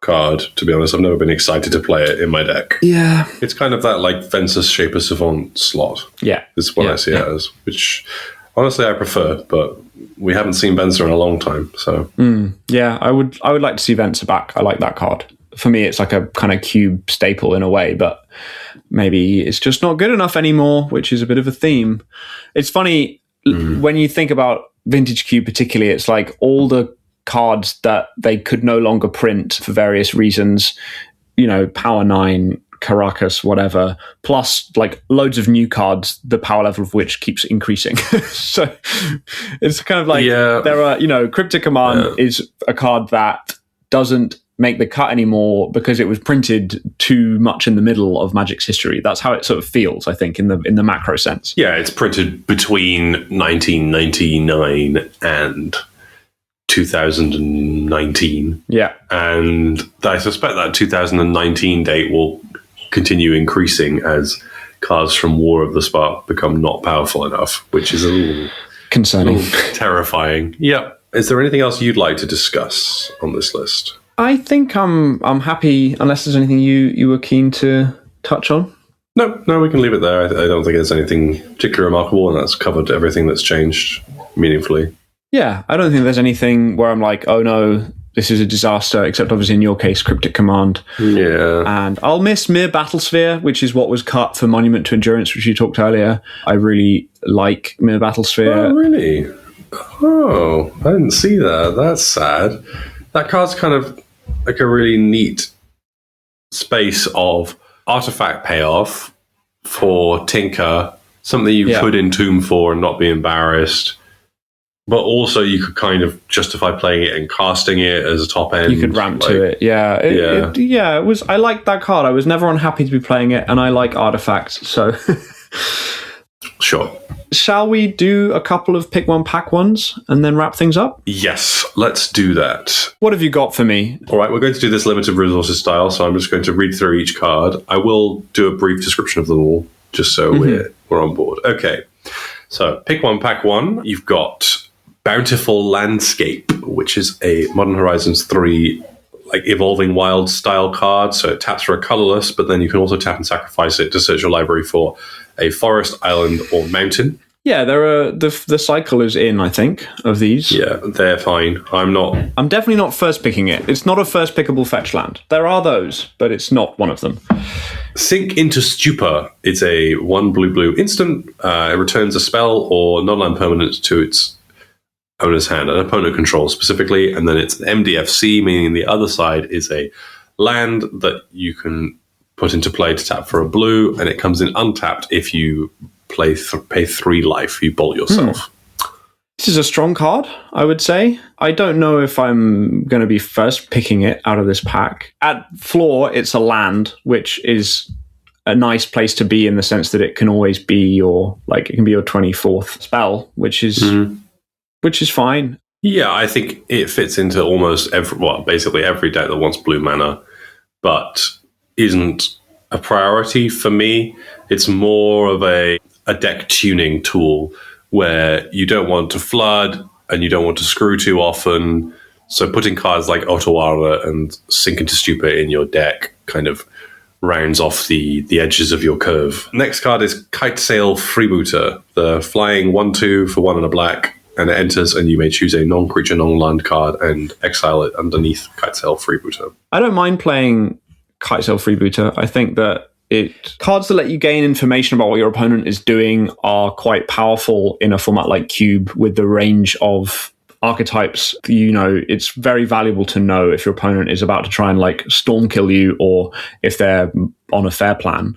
card, to be honest. I've never been excited to play it in my deck. Yeah. It's kind of that like Ventus Shaper Savant slot. Yeah. Is what I see it as, which honestly I prefer, but we haven't seen Venser in a long time. So yeah, I would like to see Venser back. I like that card. For me, it's like a kind of cube staple in a way, but maybe it's just not good enough anymore, which is a bit of a theme. It's funny when you think about Vintage Cube particularly, it's like all the cards that they could no longer print for various reasons, Power 9, Caracas, whatever, plus like loads of new cards, the power level of which keeps increasing. So it's kind of like there are, Cryptic Command is a card that doesn't make the cut anymore because it was printed too much in the middle of Magic's history. That's how it sort of feels, I think, in the macro sense. Yeah, it's printed between 1999 and 2019. Yeah. And I suspect that 2019 date will continue increasing as cards from War of the Spark become not powerful enough, which is a little concerning, terrifying. Yeah. Is there anything else you'd like to discuss on this list? I think I'm happy, unless there's anything you were keen to touch on. No, we can leave it there. I don't think there's anything particularly remarkable, and that's covered everything that's changed meaningfully. Yeah, I don't think there's anything where I'm like, oh no, this is a disaster, except obviously in your case, Cryptic Command. Yeah. And I'll miss Mere Battlesphere, which is what was cut for Monument to Endurance, which you talked earlier. I really like Mere Battlesphere. Oh, really? Oh, I didn't see that. That's sad. That card's kind of like a really neat space of artifact payoff for Tinker, something you could entomb for and not be embarrassed. But also you could kind of justify playing it and casting it as a top end. You could ramp to it, It was. I liked that card. I was never unhappy to be playing it, and I like artifacts, so... Sure. Shall we do a couple of pick one, pack ones, and then wrap things up? Yes, let's do that. What have you got for me? All right, we're going to do this limited resources style, so I'm just going to read through each card. I will do a brief description of them all, just so we're on board. Okay, so pick one, pack one. You've got Bountiful Landscape, which is a Modern Horizons 3 like Evolving Wild style card. So it taps for a colorless, but then you can also tap and sacrifice it to search your library for a forest, island, or mountain. Yeah, there are the cycle is in, I think, of these. Yeah, they're fine. I'm definitely not first picking it. It's not a first pickable fetch land. There are those, but it's not one of them. Sink into Stupor. It's a 1 blue instant. It returns a spell or non-land permanent to its owner's hand, an opponent controls specifically, and then it's an MDFC, meaning the other side is a land that you can put into play to tap for a blue, and it comes in untapped if you pay 3 life, you bolt yourself. This is a strong card, I would say. I don't know if I'm going to be first picking it out of this pack. At floor, it's a land, which is a nice place to be in the sense that it can always be it can be your 24th spell, which is fine. Yeah, I think it fits into almost basically every deck that wants blue mana, but isn't a priority for me. It's more of a deck tuning tool where you don't want to flood and you don't want to screw too often. So putting cards like Otawara and Sink into Stupor in your deck kind of rounds off the edges of your curve. Next card is Kitesail Freebooter, the flying 1/2 for 1 and a black, and it enters, and you may choose a non-creature, non-land card and exile it underneath Kitesail Freebooter. I don't mind playing Kitesail Freebooter. I think that cards that let you gain information about what your opponent is doing are quite powerful in a format like Cube with the range of archetypes. It's very valuable to know if your opponent is about to try and like storm kill you or if they're on a fair plan.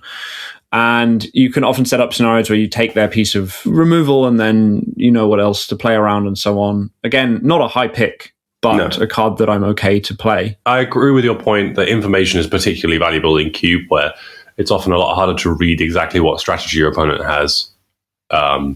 And you can often set up scenarios where you take their piece of removal and then you know what else to play around and so on. Again, not a high pick, but a card that I'm okay to play. I agree with your point that information is particularly valuable in Cube, where it's often a lot harder to read exactly what strategy your opponent has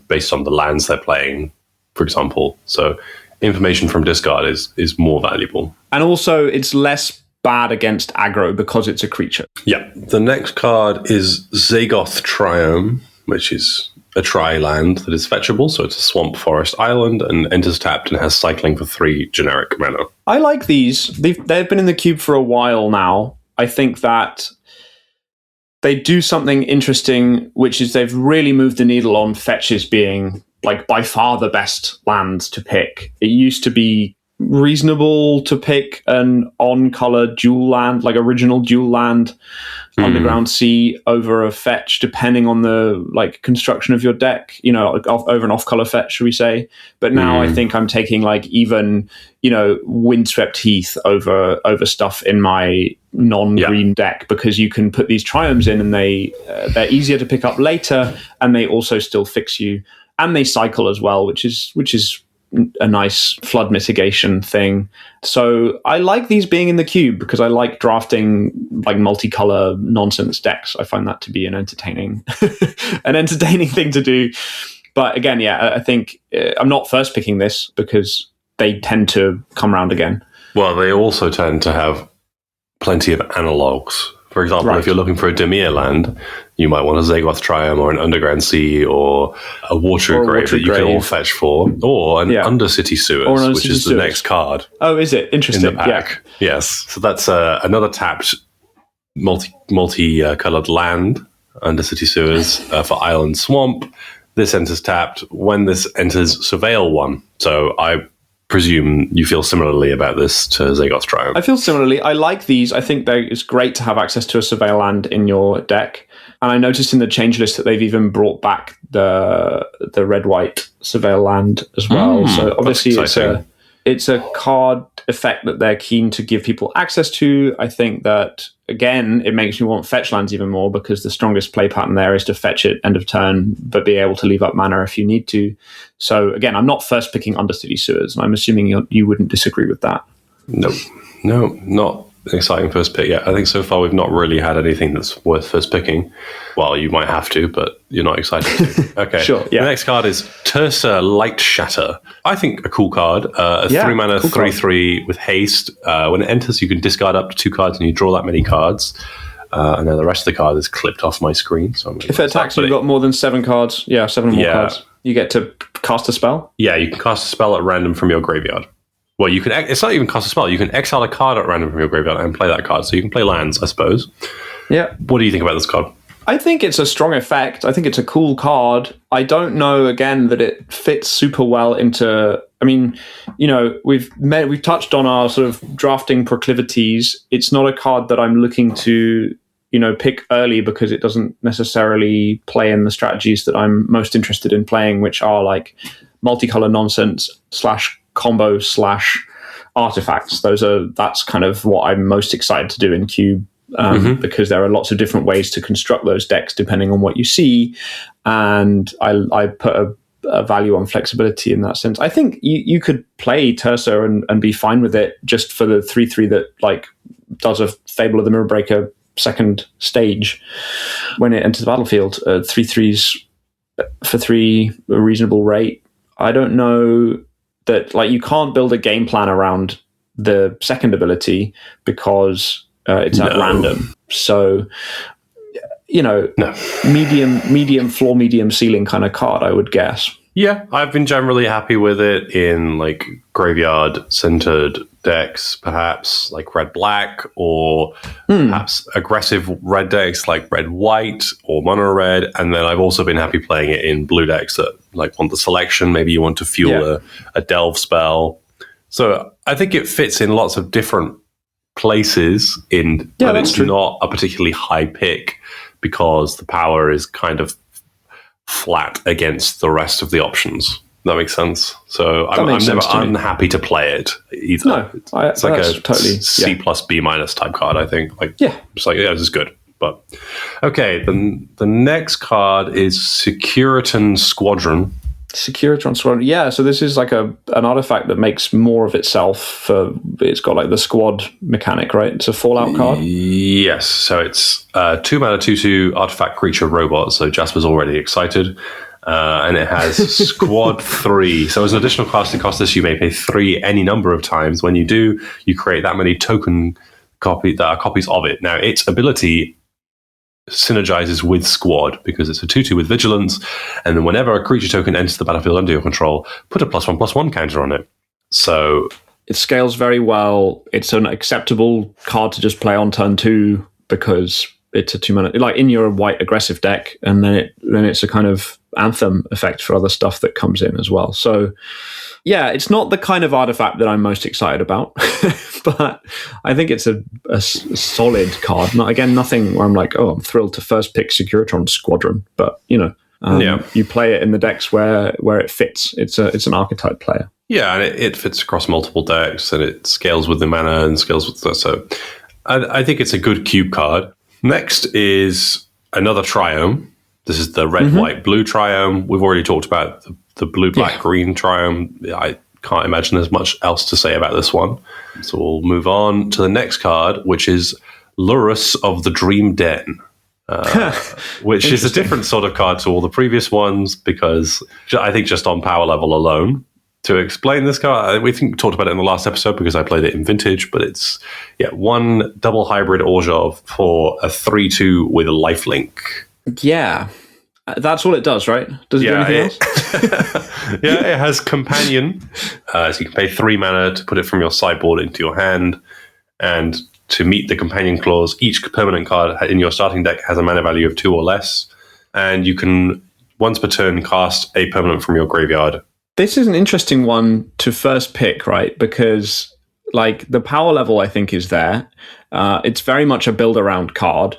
based on the lands they're playing, for example. So information from discard is more valuable. And also, it's less bad against aggro because it's a creature. Yeah. The next card is Zagoth Triome, which is a tri-land that is fetchable. So it's a swamp, forest, island, and enters tapped and has cycling for 3 generic mana. I like these. They've been in the Cube for a while now. I think that they do something interesting, which is they've really moved the needle on fetches being like by far the best lands to pick. It used to be reasonable to pick an on-color dual land, like original dual land, Underground Sea over a fetch, depending on the like construction of your deck, over an off-color fetch, should we say. But now I think I'm taking like even, Windswept Heath over stuff in my non-green deck, because you can put these triomes in and they're easier to pick up later, and they also still fix you, and they cycle as well, which is a nice flood mitigation thing. So I like these being in the Cube because I like drafting like multicolor nonsense decks. I find that to be an entertaining thing to do. But again, I think I'm not first picking this because they tend to come around again. Well, they also tend to have plenty of analogs. For example, if you're looking for a Dimir land, you might want a Zagoth Triome or an Underground Sea or a Watery Grave that you can all fetch for, or an Undercity Sewers, which is the next card. Oh, is it? Interesting. In the pack. Yeah. Yes. So that's another tapped multi-coloured land, Undercity Sewers, for Island Swamp. This enters tapped. When this enters, surveil 1. So I presume you feel similarly about this to Zagoth Triumph. I feel similarly. I like these. I think it's great to have access to a surveil land in your deck. And I noticed in the change list that they've even brought back the red-white surveil land as well. So obviously it's a card effect that they're keen to give people access to. I think that, again, it makes me want fetch lands even more, because the strongest play pattern there is to fetch it end of turn, but be able to leave up mana if you need to. So again, I'm not first picking Undercity Sewers, and I'm assuming you wouldn't disagree with that. No, not an exciting first pick yet. I think so far we've not really had anything that's worth first picking. Well, you might have to, but you're not excited to. Okay, sure. Yeah. The next card is Tersa Light Shatter. I think a cool card. A 3-mana, cool 3/3 with haste. When it enters, you can discard up to 2 cards, and you draw that many cards. And then the rest of the card is clipped off my screen. So if it attacks, you've got more than 7 cards. Yeah, 7 or more cards. You get to cast a spell? Yeah, you can cast a spell at random from your graveyard. Well, you can. It's not even cast a spell. You can exile a card at random from your graveyard and play that card. So you can play lands, I suppose. Yeah. What do you think about this card? I think it's a strong effect. I think it's a cool card. I don't know, again, that it fits super well into... I mean, we've touched on our sort of drafting proclivities. It's not a card that I'm looking to, pick early, because it doesn't necessarily play in the strategies that I'm most interested in playing, which are like multicolor nonsense / combo / artifacts. That's kind of what I'm most excited to do in Cube, because there are lots of different ways to construct those decks depending on what you see, and I put a value on flexibility in that sense. I think you could play Tersa and be fine with it just for the 3/3 that like does a Fable of the Mirror Breaker second stage when it enters the battlefield. 3/3s for 3, a reasonable rate. I don't know that you can't build a game plan around the second ability because it's at random. So, medium floor, medium ceiling kind of card, I would guess. Yeah, I've been generally happy with it in like graveyard-centered decks, perhaps like red-black, or perhaps aggressive red decks like red-white or mono-red. And then I've also been happy playing it in blue decks that like want the selection. Maybe you want to fuel a delve spell. So I think it fits in lots of different places, but it's not a particularly high pick because the power is kind of flat against the rest of the options. That makes sense. So I'm never unhappy to play it either. No, it's like a totally C plus B minus type card, I think. It's like, this is good. But okay, the next card is Securitan Squadron. Securitan Squadron. Yeah, so this is like an artifact that makes more of itself. It's got like the squad mechanic, right? It's a Fallout card. Yes, so it's 2 mana 2/2 artifact creature robot. So Jasper's already excited. And it has squad 3. So as an additional casting cost, you may pay 3 any number of times. When you do, you create that many token copies of it. Now, its ability synergizes with squad because it's a 2/2 with vigilance, and then whenever a creature token enters the battlefield under your control, put a +1/+1 counter on it. So it scales very well. It's an acceptable card to just play on turn 2 because it's a 2 mana, like in your white aggressive deck, and then it's a kind of anthem effect for other stuff that comes in as well. So yeah, it's not the kind of artifact that I'm most excited about, but I think it's a solid card. Nothing where I'm like, oh, I'm thrilled to first pick Securitan Squadron, but you play it in the decks where it fits. It's an archetype player. Yeah, and it fits across multiple decks, and it scales with the mana and scales with so I think it's a good cube card. Next is another Triome. This is the red, white, blue Triome. We've already talked about the blue, black, green Triome. I can't imagine there's much else to say about this one. So we'll move on to the next card, which is Lurrus of the Dream Den, which is a different sort of card to all the previous ones because I think just on power level alone. To explain this card, we talked about it in the last episode because I played it in Vintage, but it's 1 double hybrid Orzhov for a 3/2 with a lifelink. Yeah, that's all it does, right? Does it do anything else? It has Companion. So you can pay 3 mana to put it from your sideboard into your hand. And to meet the Companion clause, each permanent card in your starting deck has a mana value of 2 or less. And you can, once per turn, cast a permanent from your graveyard. This is an interesting one to first pick, right? Because like the power level, I think, is there. It's very much a build-around card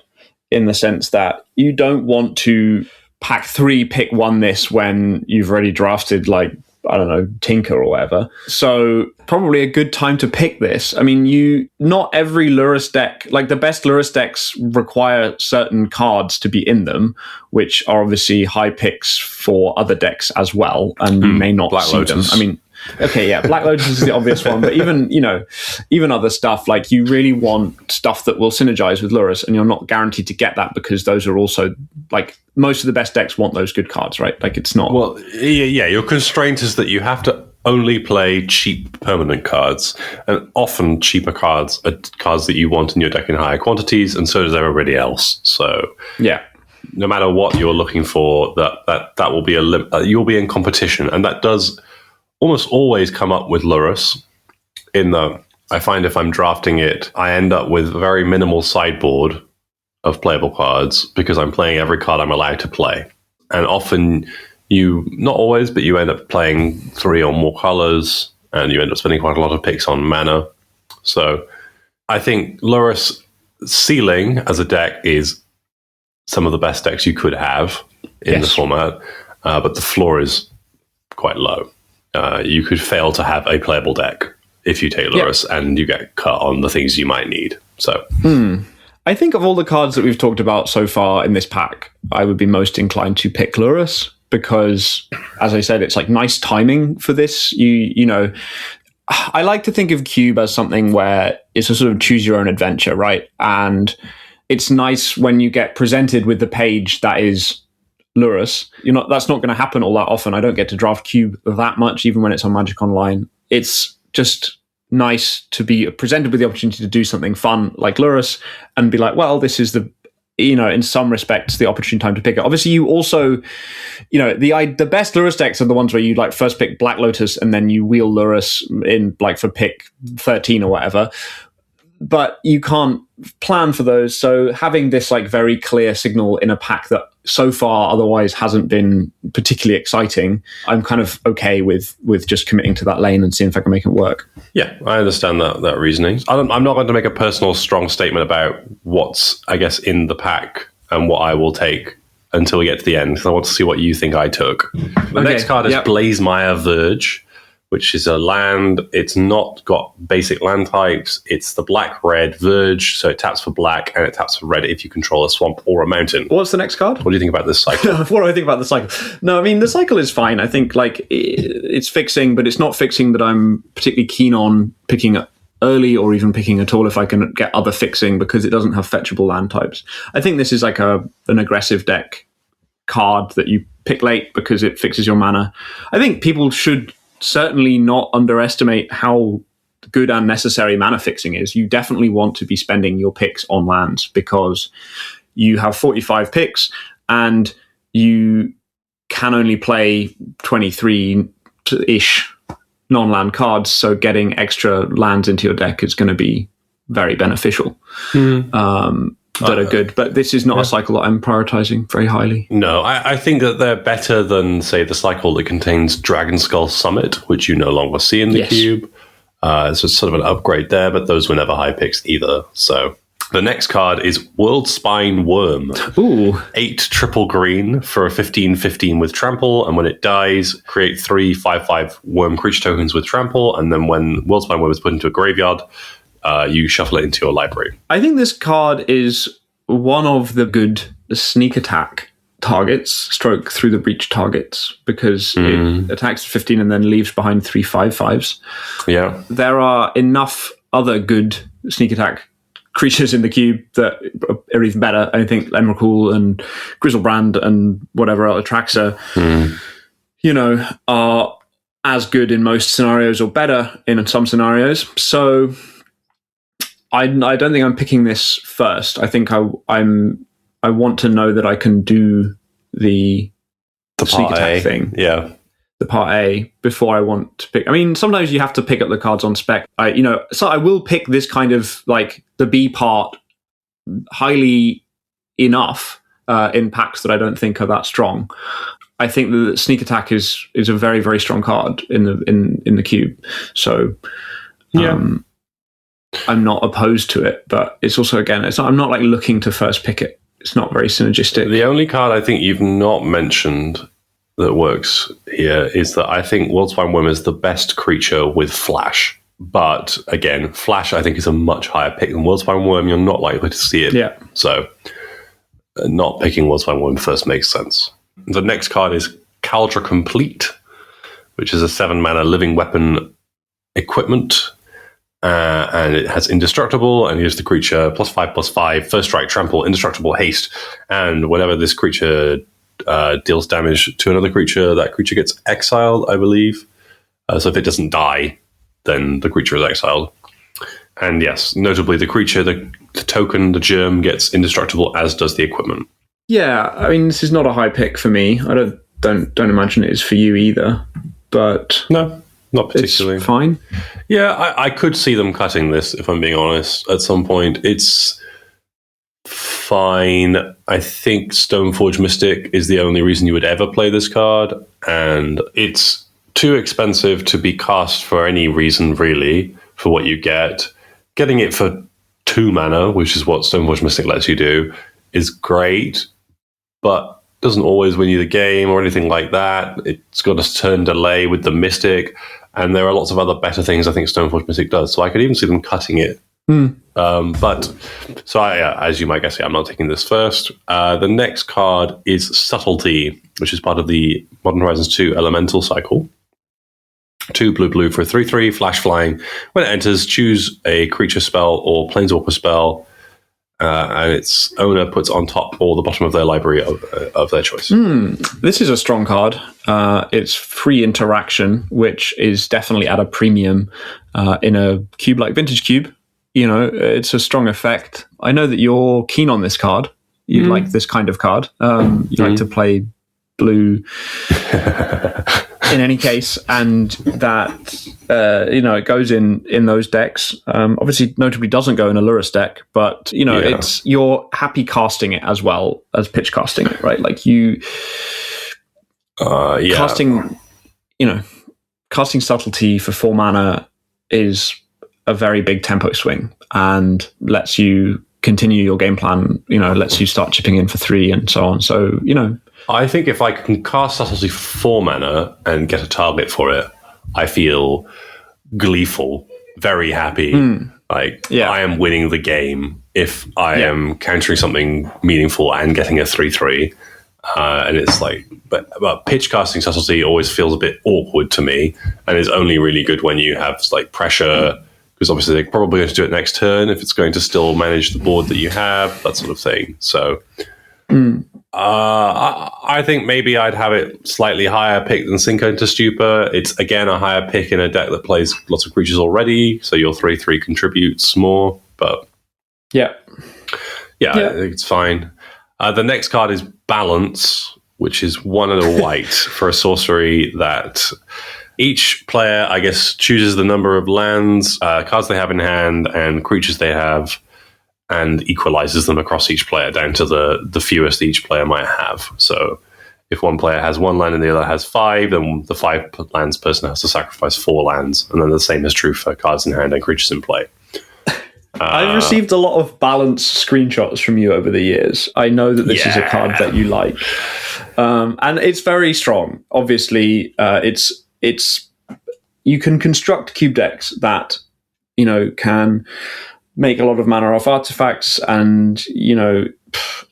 in the sense that you don't want to pack 3, pick 1 this when you've already drafted, like, I don't know, Tinker or whatever. So probably a good time to pick this. I mean, not every Lurrus deck, like the best Lurrus decks require certain cards to be in them, which are obviously high picks for other decks as well, and you may not Black see Lotus. them. I mean, okay, yeah, Black Lotus is the obvious one, but even other stuff, like you really want stuff that will synergize with Lurrus, and you're not guaranteed to get that because those are also, like, most of the best decks want those good cards, right? Like, it's not... Well, yeah, your constraint is that you have to only play cheap permanent cards, and often cheaper cards are cards that you want in your deck in higher quantities, and so does everybody else. So, yeah. No matter what you're looking for, that will be you'll be in competition, and that does almost always come up with Lurrus. I find if I'm drafting it, I end up with a very minimal sideboard of playable cards because I'm playing every card I'm allowed to play. And often not always, but you end up playing 3 or more colors and you end up spending quite a lot of picks on mana. So I think Lurrus ceiling as a deck is some of the best decks you could have in the format, but the floor is quite low. You could fail to have a playable deck if you take Lurrus and you get cut on the things you might need. So, I think of all the cards that we've talked about so far in this pack, I would be most inclined to pick Lurrus because, as I said, it's like nice timing for this. I like to think of Cube as something where it's a sort of choose your own adventure, right? And it's nice when you get presented with the page that is Lurrus. That's not going to happen all that often. I don't get to draft Cube that much, even when it's on Magic Online. It's just nice to be presented with the opportunity to do something fun like Lurrus and be like, well, this is in some respects, the opportune time to pick it. Obviously, you also, the best Lurrus decks are the ones where you like first pick Black Lotus and then you wheel Lurrus in like for pick 13 or whatever. But you can't plan for those. So having this like very clear signal in a pack that so far otherwise hasn't been particularly exciting, I'm kind of okay with just committing to that lane and seeing if I can make it work. Yeah, I understand that reasoning. I'm not going to make a personal strong statement about what's, I guess, in the pack and what I will take until we get to the end, because I want to see what you think I took. The next card is Blazemire Verge, which is a land. It's not got basic land types. It's the black-red Verge, so it taps for black and it taps for red if you control a swamp or a mountain. What's the next card? What do you think about this cycle? What do I think about the cycle? No, I mean, the cycle is fine. I think like it's fixing, but it's not fixing that I'm particularly keen on picking early or even picking at all if I can get other fixing, because it doesn't have fetchable land types. I think this is like an aggressive deck card that you pick late because it fixes your mana. I think people should certainly not underestimate how good and necessary mana fixing is. You definitely want to be spending your picks on lands because you have 45 picks and you can only play 23-ish non-land cards, so getting extra lands into your deck is going to be very beneficial. That are good, but this is not a cycle that I'm prioritizing very highly. No, I think that they're better than, say, the cycle that contains Dragon Skull Summit, which you no longer see in the cube. So it's sort of an upgrade there, but those were never high picks either. So the next card is World Spine Worm. Ooh. 8 triple green for a 15/15 with trample, and when it dies, create 3 5/5 worm creature tokens with trample, and then when World Spine Worm is put into a graveyard, you shuffle it into your library. I think this card is one of the good sneak attack targets, stroke through the breach targets, because it attacks 15 and then leaves behind 3 5/5s. Yeah. There are enough other good sneak attack creatures in the cube that are even better. I think Emrakul and Grizzlebrand and whatever other Atraxa, are as good in most scenarios or better in some scenarios. So I don't think I'm picking this first. I think I want to know that I can do the sneak attack thing. Yeah. The part A before I want to pick. I mean, sometimes you have to pick up the cards on spec. So I will pick this kind of like the B part highly enough in packs that I don't think are that strong. I think that sneak attack is a very, very strong card in the cube. So I'm not opposed to it, but it's also, again, I'm not like looking to first pick it. It's not very synergistic. The only card I think you've not mentioned that works here is that I think Worldspine Worm is the best creature with Flash. But again, Flash I think is a much higher pick than Worldspine Worm. You're not likely to see it. Yeah. So not picking Worldspine Worm first makes sense. The next card is Caldra Complete, which is a 7-mana living weapon equipment. And it has indestructible, and gives the creature +5/+5, first strike, trample, indestructible, haste, and whenever this creature deals damage to another creature, that creature gets exiled, I believe. So if it doesn't die, then the creature is exiled. And yes, notably, the creature, the token, the germ, gets indestructible, as does the equipment. Yeah, I mean, this is not a high pick for me. I don't imagine it is for you either. But no. Not particularly. It's fine. Yeah, I could see them cutting this, if I'm being honest, at some point. It's fine. I think Stoneforge Mystic is the only reason you would ever play this card, and it's too expensive to be cast for any reason, really, for what you get. Getting it for 2 mana, which is what Stoneforge Mystic lets you do, is great, but doesn't always win you the game or anything like that. It's got a turn delay with the Mystic, and there are lots of other better things I think Stoneforge Mystic does. So I could even see them cutting it. But as you might guess, I'm not taking this first. The next card is Subtlety, which is part of the Modern Horizons 2 Elemental cycle. 2 blue for a 3/3, flash flying. When it enters, choose a creature spell or planeswalker spell, and its owner puts on top or the bottom of their library of their choice. This is a strong card. It's free interaction, which is definitely at a premium in a cube like Vintage Cube. It's a strong effect. I know that you're keen on this card. you like this kind of card. You like to play blue in any case, and that it goes in those decks. Obviously, notably doesn't go in a Lurrus deck, but it's you're happy casting it as well as pitch casting it, right? Like you casting, casting subtlety for 4 mana is a very big tempo swing and lets you continue your game plan. Lets you start chipping in for 3 and so on. So I think if I can cast Subtlety for 4 mana and get a target for it, I feel gleeful, very happy. I am winning the game if I am countering something meaningful and getting a 3/3. And it's like, but pitch casting Subtlety always feels a bit awkward to me, and is only really good when you have like pressure, because obviously they're probably going to do it next turn if it's going to still manage the board that you have, that sort of thing. So. I think maybe I'd have it slightly higher pick than Sink into Stupor. It's, again, a higher pick in a deck that plays lots of creatures already, so your 3/3 contributes more, but... I think it's fine. The next card is Balance, which is 1 and a white for a sorcery that each player, I guess, chooses the number of lands, cards they have in hand, and creatures they have, and equalizes them across each player down to the fewest each player might have. So if one player has 1 land and the other has 5, then the 5 lands person has to sacrifice 4 lands. And then the same is true for cards in hand and creatures in play. I've received a lot of Balance screenshots from you over the years. I know that this is a card that you like. And it's very strong. Obviously, it's you can construct cube decks that, can make a lot of mana off artifacts and,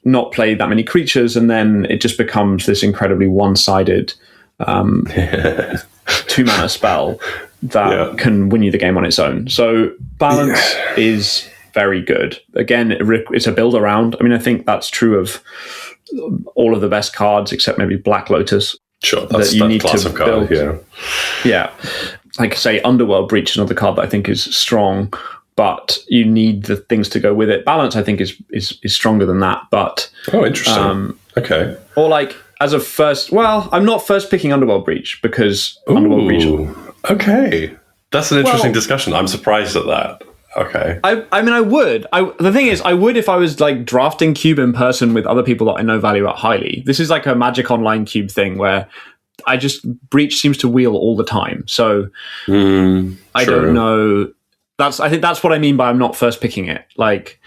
not play that many creatures, and then it just becomes this incredibly one-sided 2-mana spell that can win you the game on its own. So Balance is very good. Again, it's a build around. I mean, I think that's true of all of the best cards, except maybe Black Lotus. Sure, that's that class of card, Yeah. Like, say, Underworld Breach is another card that I think is strong, but you need the things to go with it. Balance, I think, is stronger than that. But interesting. Okay. Or like as a first, I'm not first picking Underworld Breach because Underworld Breach. Okay, that's an interesting discussion. I'm surprised at that. Okay. I mean, I would. The thing is, I would if I was like drafting Cube in person with other people that I know value at highly. This is like a Magic Online Cube thing where Breach seems to wheel all the time. So I don't know. I think that's what I mean by I'm not first picking it. Like,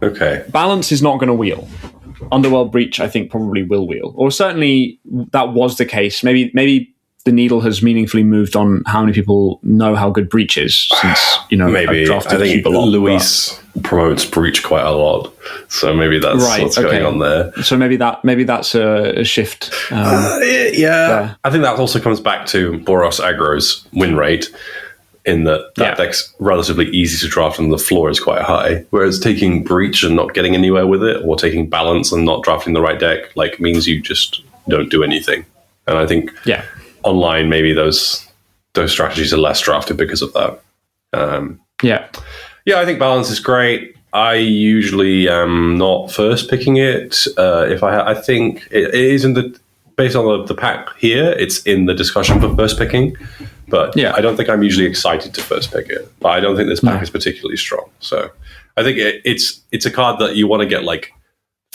Balance is not going to wheel. Underworld Breach, I think, probably will wheel, or certainly that was the case. Maybe the needle has meaningfully moved on how many people know how good Breach is since maybe I think Luis promotes Breach quite a lot, so maybe that's what's going on there. So maybe that's a shift. I think that also comes back to Boros Aggro's win rate. In that deck's relatively easy to draft and the floor is quite high. Whereas taking Breach and not getting anywhere with it, or taking Balance and not drafting the right deck, means you just don't do anything. And I think online, maybe those strategies are less drafted because of that. I think Balance is great. I usually am not first picking it. I think it is based on the pack here, it's in the discussion for first picking. But I don't think I'm usually excited to first pick it. But I don't think this pack is particularly strong. So I think it's a card that you want to get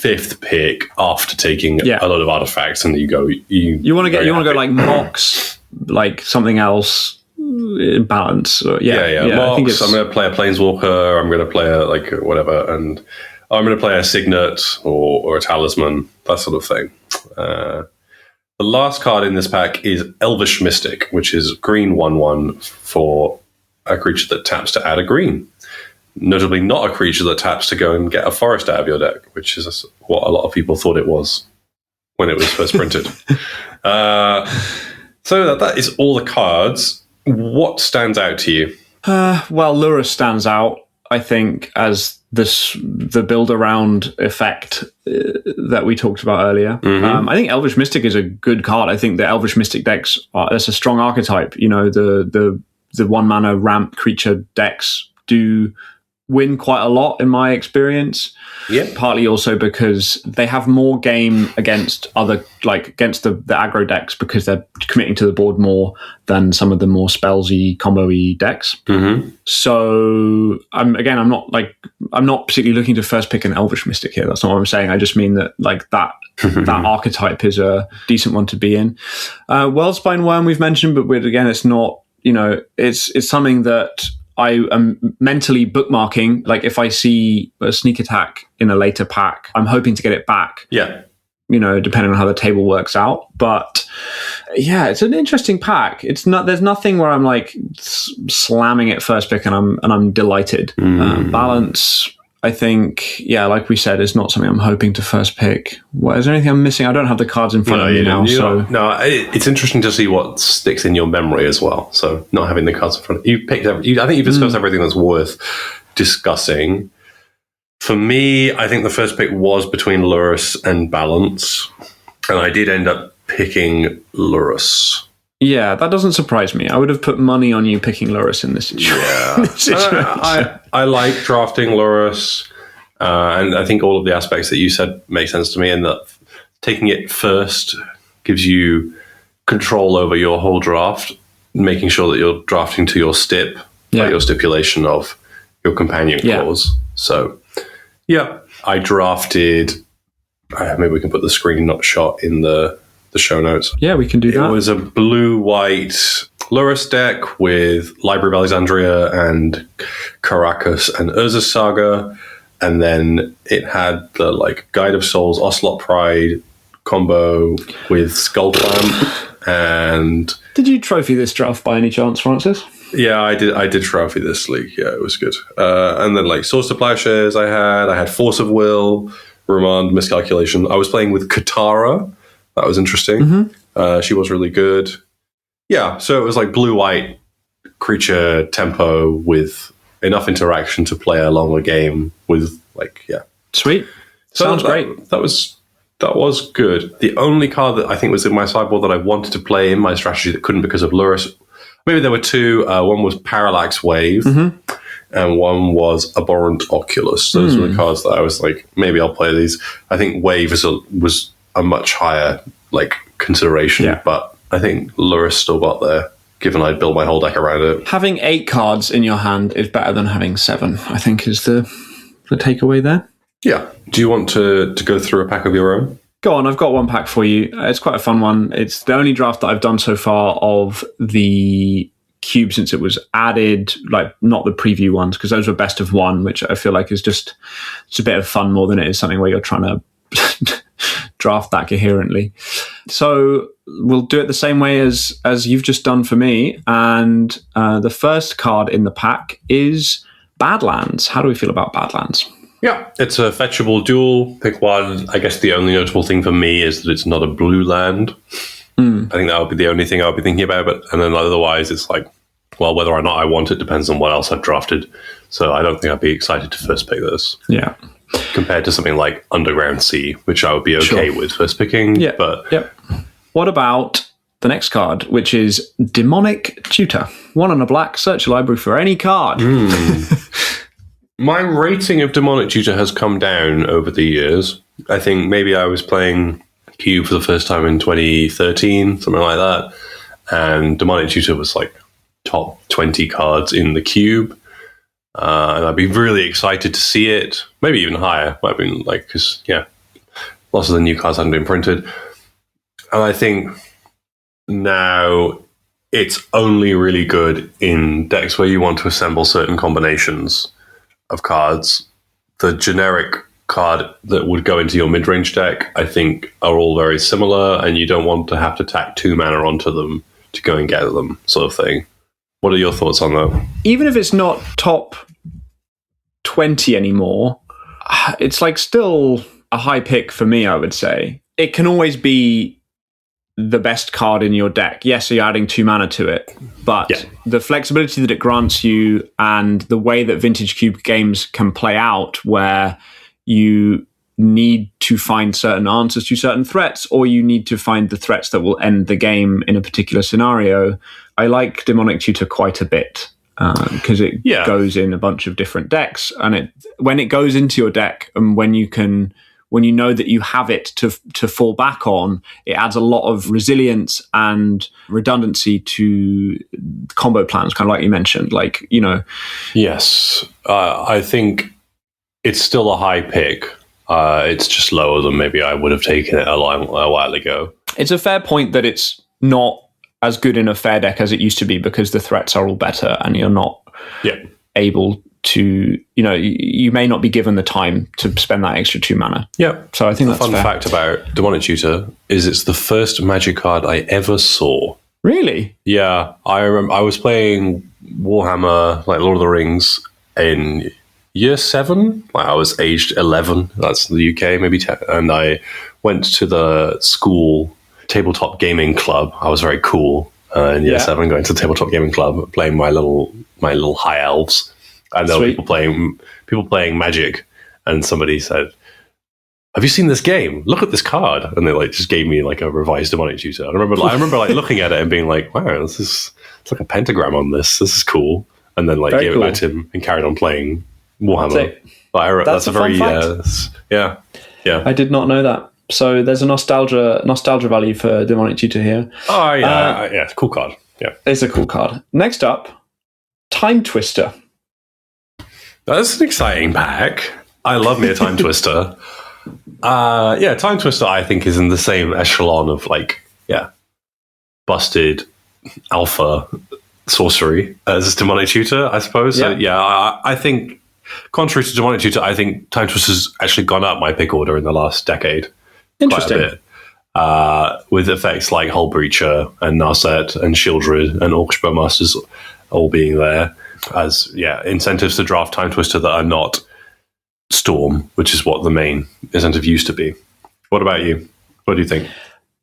5th pick after taking a lot of artifacts, and you want to go like Mox, like something else, Balance. Mox, I think I'm going to play a Planeswalker. I'm going to play a whatever, and I'm going to play a Signet or a Talisman, that sort of thing. The last card in this pack is Elvish Mystic, which is green 1/1 for a creature that taps to add a green. Notably not a creature that taps to go and get a forest out of your deck, which is what a lot of people thought it was when it was first printed. So that is all the cards. What stands out to you? Lurrus stands out, I think, as the build around effect that we talked about earlier. I think Elvish Mystic is a good card. I think the Elvish Mystic decks that's a strong archetype. The 1-mana ramp creature decks do win quite a lot in my experience. Yep. Partly also because they have more game against against the aggro decks because they're committing to the board more than some of the more spellsy, combo-y decks. Mm-hmm. So I'm not particularly looking to first pick an Elvish Mystic here. That's not what I'm saying. I just mean that that archetype is a decent one to be in. Worldspine Worm we've mentioned, but again, it's not. It's something that I am mentally bookmarking. Like if I see a sneak attack in a later pack, I'm hoping to get it back. Yeah. Depending on how the table works out. But yeah, it's an interesting pack. It's not. There's nothing where I'm like slamming it first pick and I'm delighted. Balance, I think, like we said, is not something I'm hoping to first pick. Is there anything I'm missing? I don't have the cards in front of me now. It's interesting to see what sticks in your memory as well. So not having the cards in front of you, picked I think you've discussed everything that's worth discussing. For me, I think the first pick was between Lurrus and Balance, and I did end up picking Lurrus. Yeah, that doesn't surprise me. I would have put money on you picking Lurrus in this situation. Yeah. I like drafting Lurrus, and I think all of the aspects that you said make sense to me, and that taking it first gives you control over your whole draft, making sure that you're drafting to your stip, like your stipulation of your companion clause. So, I drafted... maybe we can put the screenshot in the show notes. Yeah, we can do that. It was a blue-white Lurrus deck with Library of Alexandria and Caracas and Urza's Saga, and then it had the Guide of Souls, Ocelot Pride combo with Skull Clamp. And did you trophy this draft by any chance, Francis? Yeah, I did trophy this league. Yeah, it was good. And then Source to Plowshares I had Force of Will, Remand, Miscalculation. I was playing with Katara. That was interesting. Mm-hmm. She was really good. Yeah, so it was blue-white creature tempo with enough interaction to play along a game with Sweet. Sounds great. That was good. The only card that I think was in my sideboard that I wanted to play in my strategy that couldn't because of Lurrus, maybe there were two. One was Parallax Wave, and one was Abhorrent Oculus. Those were the cards that I was maybe I'll play these. I think Wave was a much higher consideration, but I think Lurrus still got there, given I'd built my whole deck around it. Having 8 cards in your hand is better than having 7, I think, is the takeaway there. Yeah. Do you want to go through a pack of your own? Go on, I've got one pack for you. It's quite a fun one. It's the only draft that I've done so far of the cube since it was added, not the preview ones, because those were best of one, which I feel like is just, it's a bit of fun more than it is something where you're trying to draft that coherently. So we'll do it the same way as you've just done for me. And the first card in the pack is Badlands. How do we feel about Badlands? Yeah, it's a fetchable dual. Pick one. I guess the only notable thing for me is that it's not a blue land. I think that would be the only thing I would be thinking about. And then otherwise, it's whether or not I want it depends on what else I've drafted. So I don't think I'd be excited to first pick this. Yeah. Compared to something like Underground Sea, which I would be okay with first picking. Yeah. But what about the next card, which is Demonic Tutor? 1 and a black, search your library for any card. My rating of Demonic Tutor has come down over the years. I think maybe I was playing Cube for the first time in 2013, something like that. And Demonic Tutor was top 20 cards in the Cube. And I'd be really excited to see it. Maybe even higher. Might have been because, lots of the new cards hadn't been printed. And I think now it's only really good in decks where you want to assemble certain combinations of cards. The generic card that would go into your mid-range deck, I think, are all very similar, and you don't want to have to tack 2 mana onto them to go and get them, sort of thing. What are your thoughts on that? Even if it's not top 20 anymore, it's still a high pick for me, I would say. It can always be the best card in your deck. Yes, so you're adding 2 mana to it, but the flexibility that it grants you and the way that Vintage Cube games can play out, where you need to find certain answers to certain threats, or you need to find the threats that will end the game in a particular scenario. I like Demonic Tutor quite a bit. because it goes in a bunch of different decks, and when it goes into your deck, and when you know that you have it to fall back on, it adds a lot of resilience and redundancy to combo plans, kind of like you mentioned. Like, Yes, I think it's still a high pick. It's just lower than maybe I would have taken it a while ago. It's a fair point that it's not as good in a fair deck as it used to be, because the threats are all better and you're not able to, you may not be given the time to spend that extra 2 mana. Yeah. So I think the that's fun fair. fact about Demonic Tutor is it's the first Magic card I ever saw. Really? Yeah. I remember I was playing Warhammer, like Lord of the Rings, in year 7. Like I was aged 11. That's the UK, maybe 10. And I went to the school tabletop gaming club. I was very cool in year 7, going to the tabletop gaming club, playing my little high elves. And there were people playing Magic, and somebody said, "Have you seen this game? Look at this card." And they just gave me a revised Demonic Tutor. I remember looking at it and being like, "Wow, it's like a pentagram on this. This is cool." And then gave it back to him and carried on playing Warhammer. That's a very fun fact. Yeah. I did not know that. So there's a nostalgia value for Demonic Tutor here. Oh yeah, cool card. Yeah, it's a cool card. Next up, Time Twister. That's an exciting pack. I love me a Time Twister. Time Twister I think is in the same echelon of busted alpha sorcery as Demonic Tutor, I suppose. Yeah. So, I think contrary to Demonic Tutor, I think Time Twister's actually gone up my pick order in the last decade. Interesting. Quite a bit. With effects like Hull Breacher and Narset and Shieldred and Orcish Bowmasters all being there as incentives to draft Time Twister that are not Storm, which is what the main incentive used to be. What about you? What do you think?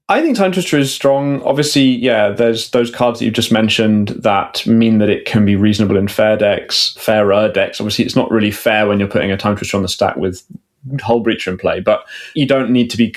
I think Time Twister is strong. Obviously, there's those cards that you've just mentioned that mean that it can be reasonable in fairer decks. Obviously, it's not really fair when you're putting a Time Twister on the stack with Hull Breacher in play, but you don't need to be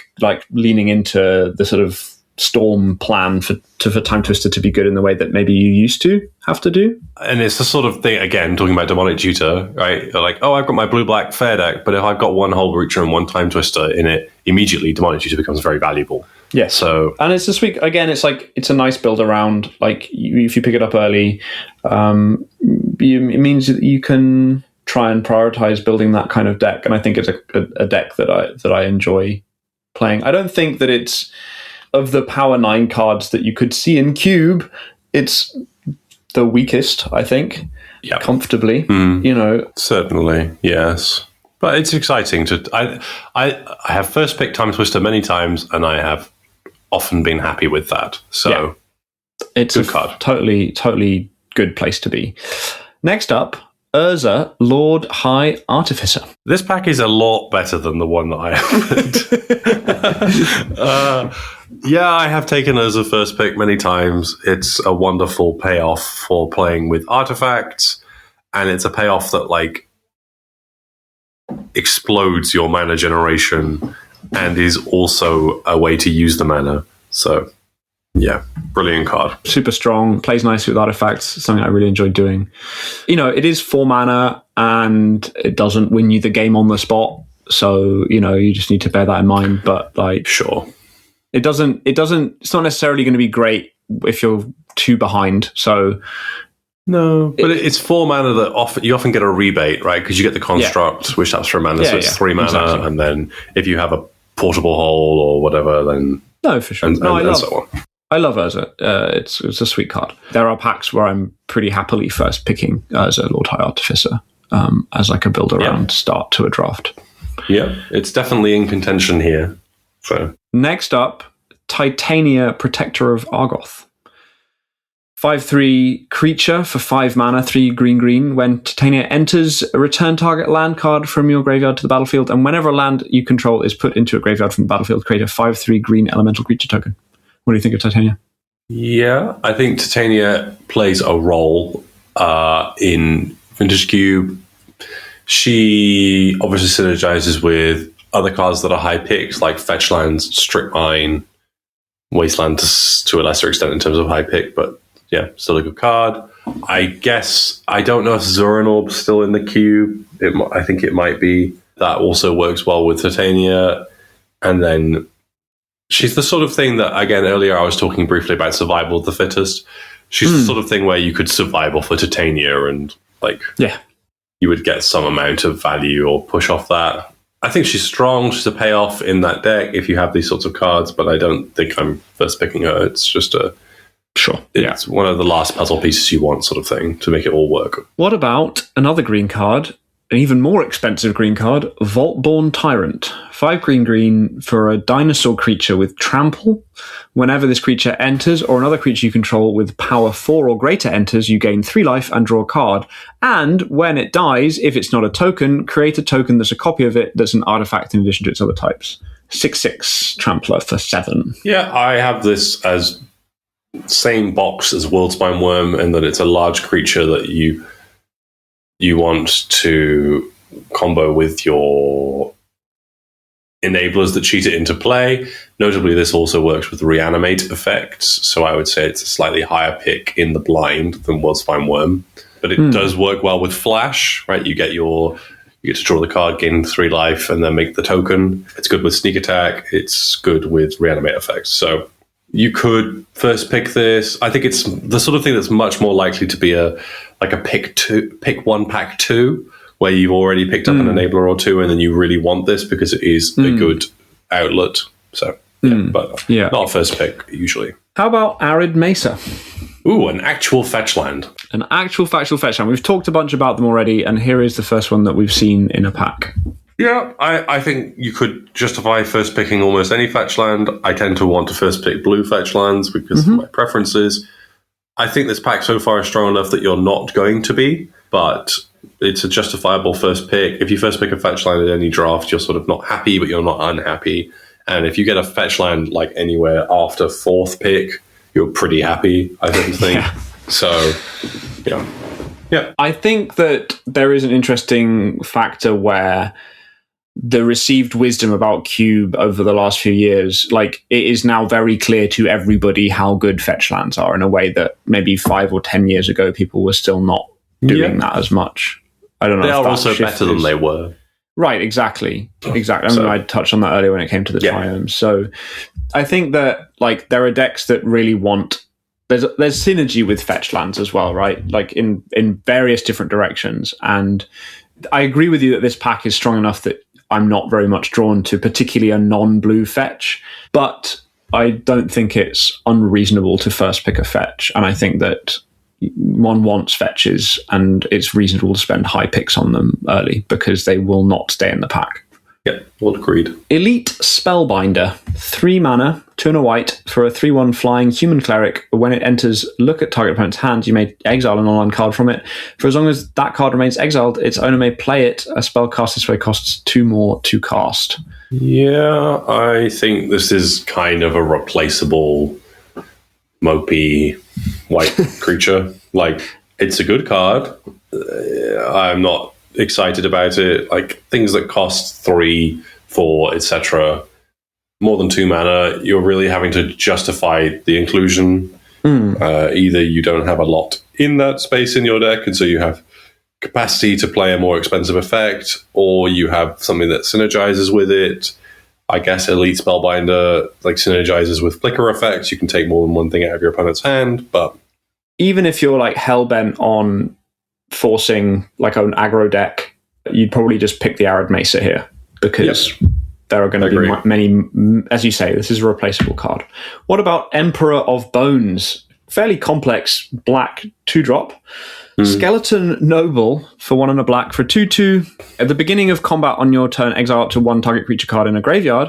leaning into the sort of Storm plan for Time Twister to be good in the way that maybe you used to have to do. And it's the sort of thing, again, talking about Demonic Tutor, right? I've got my blue-black fair deck, but if I've got one Hull Breacher and one Time Twister in it, immediately Demonic Tutor becomes very valuable. Yes. So, and it's this week, again, it's a nice build around, if you pick it up early, it means that you can try and prioritize building that kind of deck. And I think it's a deck that I enjoy playing. I don't think that it's, of the Power 9 cards that you could see in Cube, it's the weakest, I think, comfortably. Certainly, yes. But it's exciting to... I have first picked Time Twister many times, and I have often been happy with that. So, it's good a card. Totally good place to be. Next up, Urza, Lord High Artificer. This pack is a lot better than the one that I opened. I have taken her as a first pick many times. It's a wonderful payoff for playing with artifacts, and it's a payoff that explodes your mana generation and is also a way to use the mana. So, brilliant card. Super strong, plays nicely with artifacts, something I really enjoyed doing. It is 4 mana and it doesn't win you the game on the spot. So, you just need to bear that in mind. But sure. It's not necessarily going to be great if you're 2 behind. So no, but it's 4 mana that you often get a rebate, right? Because you get the construct, which that's for mana, so it's 3 mana, exactly. And then if you have a portable hole or whatever, then no, for sure. I love Urza. It's a sweet card. There are packs where I'm pretty happily first picking Urza, Lord High Artificer, as a build around start to a draft. Yeah, it's definitely in contention here. So next up, Titania, Protector of Argoth. 5/3 creature for 5 mana, 3 green. When Titania enters, return target land card from your graveyard to the battlefield, and whenever a land you control is put into a graveyard from the battlefield, create a 5/3 green elemental creature token. What do you think of Titania? Yeah, I think Titania plays a role in Vintage Cube. She obviously synergizes with other cards that are high picks, like Fetchlands, Strip Mine, Wasteland to a lesser extent in terms of high pick, but yeah, still a good card. I guess I don't know if Zoran Orb's still in the cube. I think it might be. That also works well with Titania. And then she's the sort of thing that, again, earlier I was talking briefly about survival of the fittest. She's the sort of thing where you could survive off of Titania and, like, you would get some amount of value or push off that. I think she's strong. She's a payoff in that deck if you have these sorts of cards, but I don't think I'm first picking her. It's just it's one of the last puzzle pieces you want, sort of thing, to make it all work. What about another green card? An even more expensive green card, Vaultborn Tyrant. 5 green for a dinosaur creature with trample. Whenever this creature enters, or another creature you control with power 4 or greater enters, you gain 3 life and draw a card. And when it dies, if it's not a token, create a token that's a copy of it that's an artifact in addition to its other types. 6/6 Trampler for 7. Yeah, I have this as same box as Worldspine Worm, in that it's a large creature that you want to combo with your enablers that cheat it into play. Notably, this also works with reanimate effects, so I would say it's a slightly higher pick in the blind than Worldspine Worm. But it does work well with Flash, right? You get to draw the card, gain 3 life, and then make the token. It's good with sneak attack. It's good with reanimate effects. So you could first pick this. I think it's the sort of thing that's much more likely to be a pick one, pack 2, where you've already picked up an enabler or 2, and then you really want this because it is a good outlet. So, but not a first pick usually. How about Arid Mesa? Ooh, an actual fetch land. An actual factual fetch land. We've talked a bunch about them already, and here is the first one that we've seen in a pack. Yeah, I think you could justify first picking almost any fetch land. I tend to want to first pick blue fetch lands because of my preferences. I think this pack so far is strong enough that you're not going to be, but it's a justifiable first pick. If you first pick a fetch land in any draft, you're sort of not happy, but you're not unhappy. And if you get a fetch land like anywhere after 4th pick, you're pretty happy, I don't think. So, yeah. I think that there is an interesting factor where the received wisdom about Cube over the last few years, like, it is now very clear to everybody how good fetch lands are, in a way that maybe 5 or 10 years ago people were still not doing that as much. I don't know. They are also better than they were. Right, exactly. I mean, I touched on that earlier when it came to the triomes. So I think that, like, there are decks that really want... There's synergy with fetch lands as well, right? Like, in various different directions. And I agree with you that this pack is strong enough that I'm not very much drawn to particularly a non-blue fetch, but I don't think it's unreasonable to first pick a fetch. And I think that one wants fetches, and it's reasonable to spend high picks on them early because they will not stay in the pack. Yeah, all agreed. Elite Spellbinder. 3 mana, 2 and a white, for a 3/1 flying human cleric. When it enters, look at target opponent's hand. You may exile an online card from it. For as long as that card remains exiled, its owner may play it. A spell cast this way costs 2 more to cast. Yeah, I think this is kind of a replaceable mopey white creature. Like, it's a good card. I'm not excited about it. Like, things that cost 3, 4, etc., more than 2 mana, you're really having to justify the inclusion. Either you don't have a lot in that space in your deck, and so you have capacity to play a more expensive effect, or you have something that synergizes with it. I guess Elite Spellbinder, like, synergizes with flicker effects. You can take more than one thing out of your opponent's hand, but even if you're, like, hell-bent on forcing, like, an aggro deck, you'd probably just pick the Arid Mesa here, because there are going to be many, as you say, this is a replaceable card. What about Emperor of Bones? Fairly complex black 2-drop. Skeleton Noble for 1 and a black for 2/2. At the beginning of combat on your turn, exile up to 1 target creature card in a graveyard.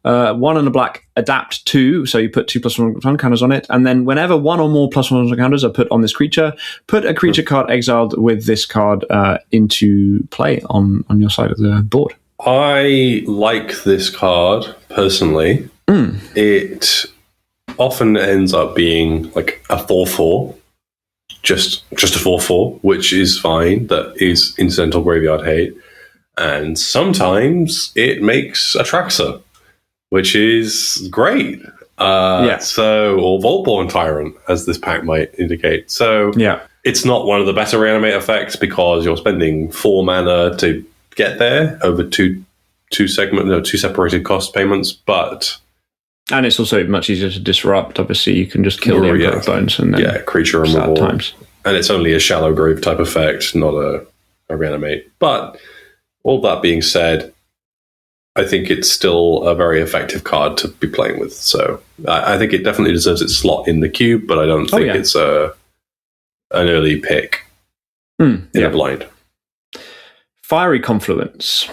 1 and a black, adapt 2, so you put 2+1 counters on it, and then whenever 1 or more +1 counters are put on this creature, put a creature card exiled with this card into play on your side of the board. I like this card personally. It often ends up being like a 4/4, just a 4/4, which is fine. That is incidental graveyard hate, and sometimes it makes Atraxa, which is great. Or Voltborn Tyrant, as this pack might indicate. So it's not one of the better reanimate effects because you're spending 4 mana to get there over two separated cost payments, and it's also much easier to disrupt. Obviously, you can just kill the Emperor of Bones and then creature removal. Times. And it's only a shallow grave type effect, not a reanimate. But all that being said, I think it's still a very effective card to be playing with. So I think it definitely deserves its slot in the cube, but I don't think it's an early pick in a blind. Fiery Confluence.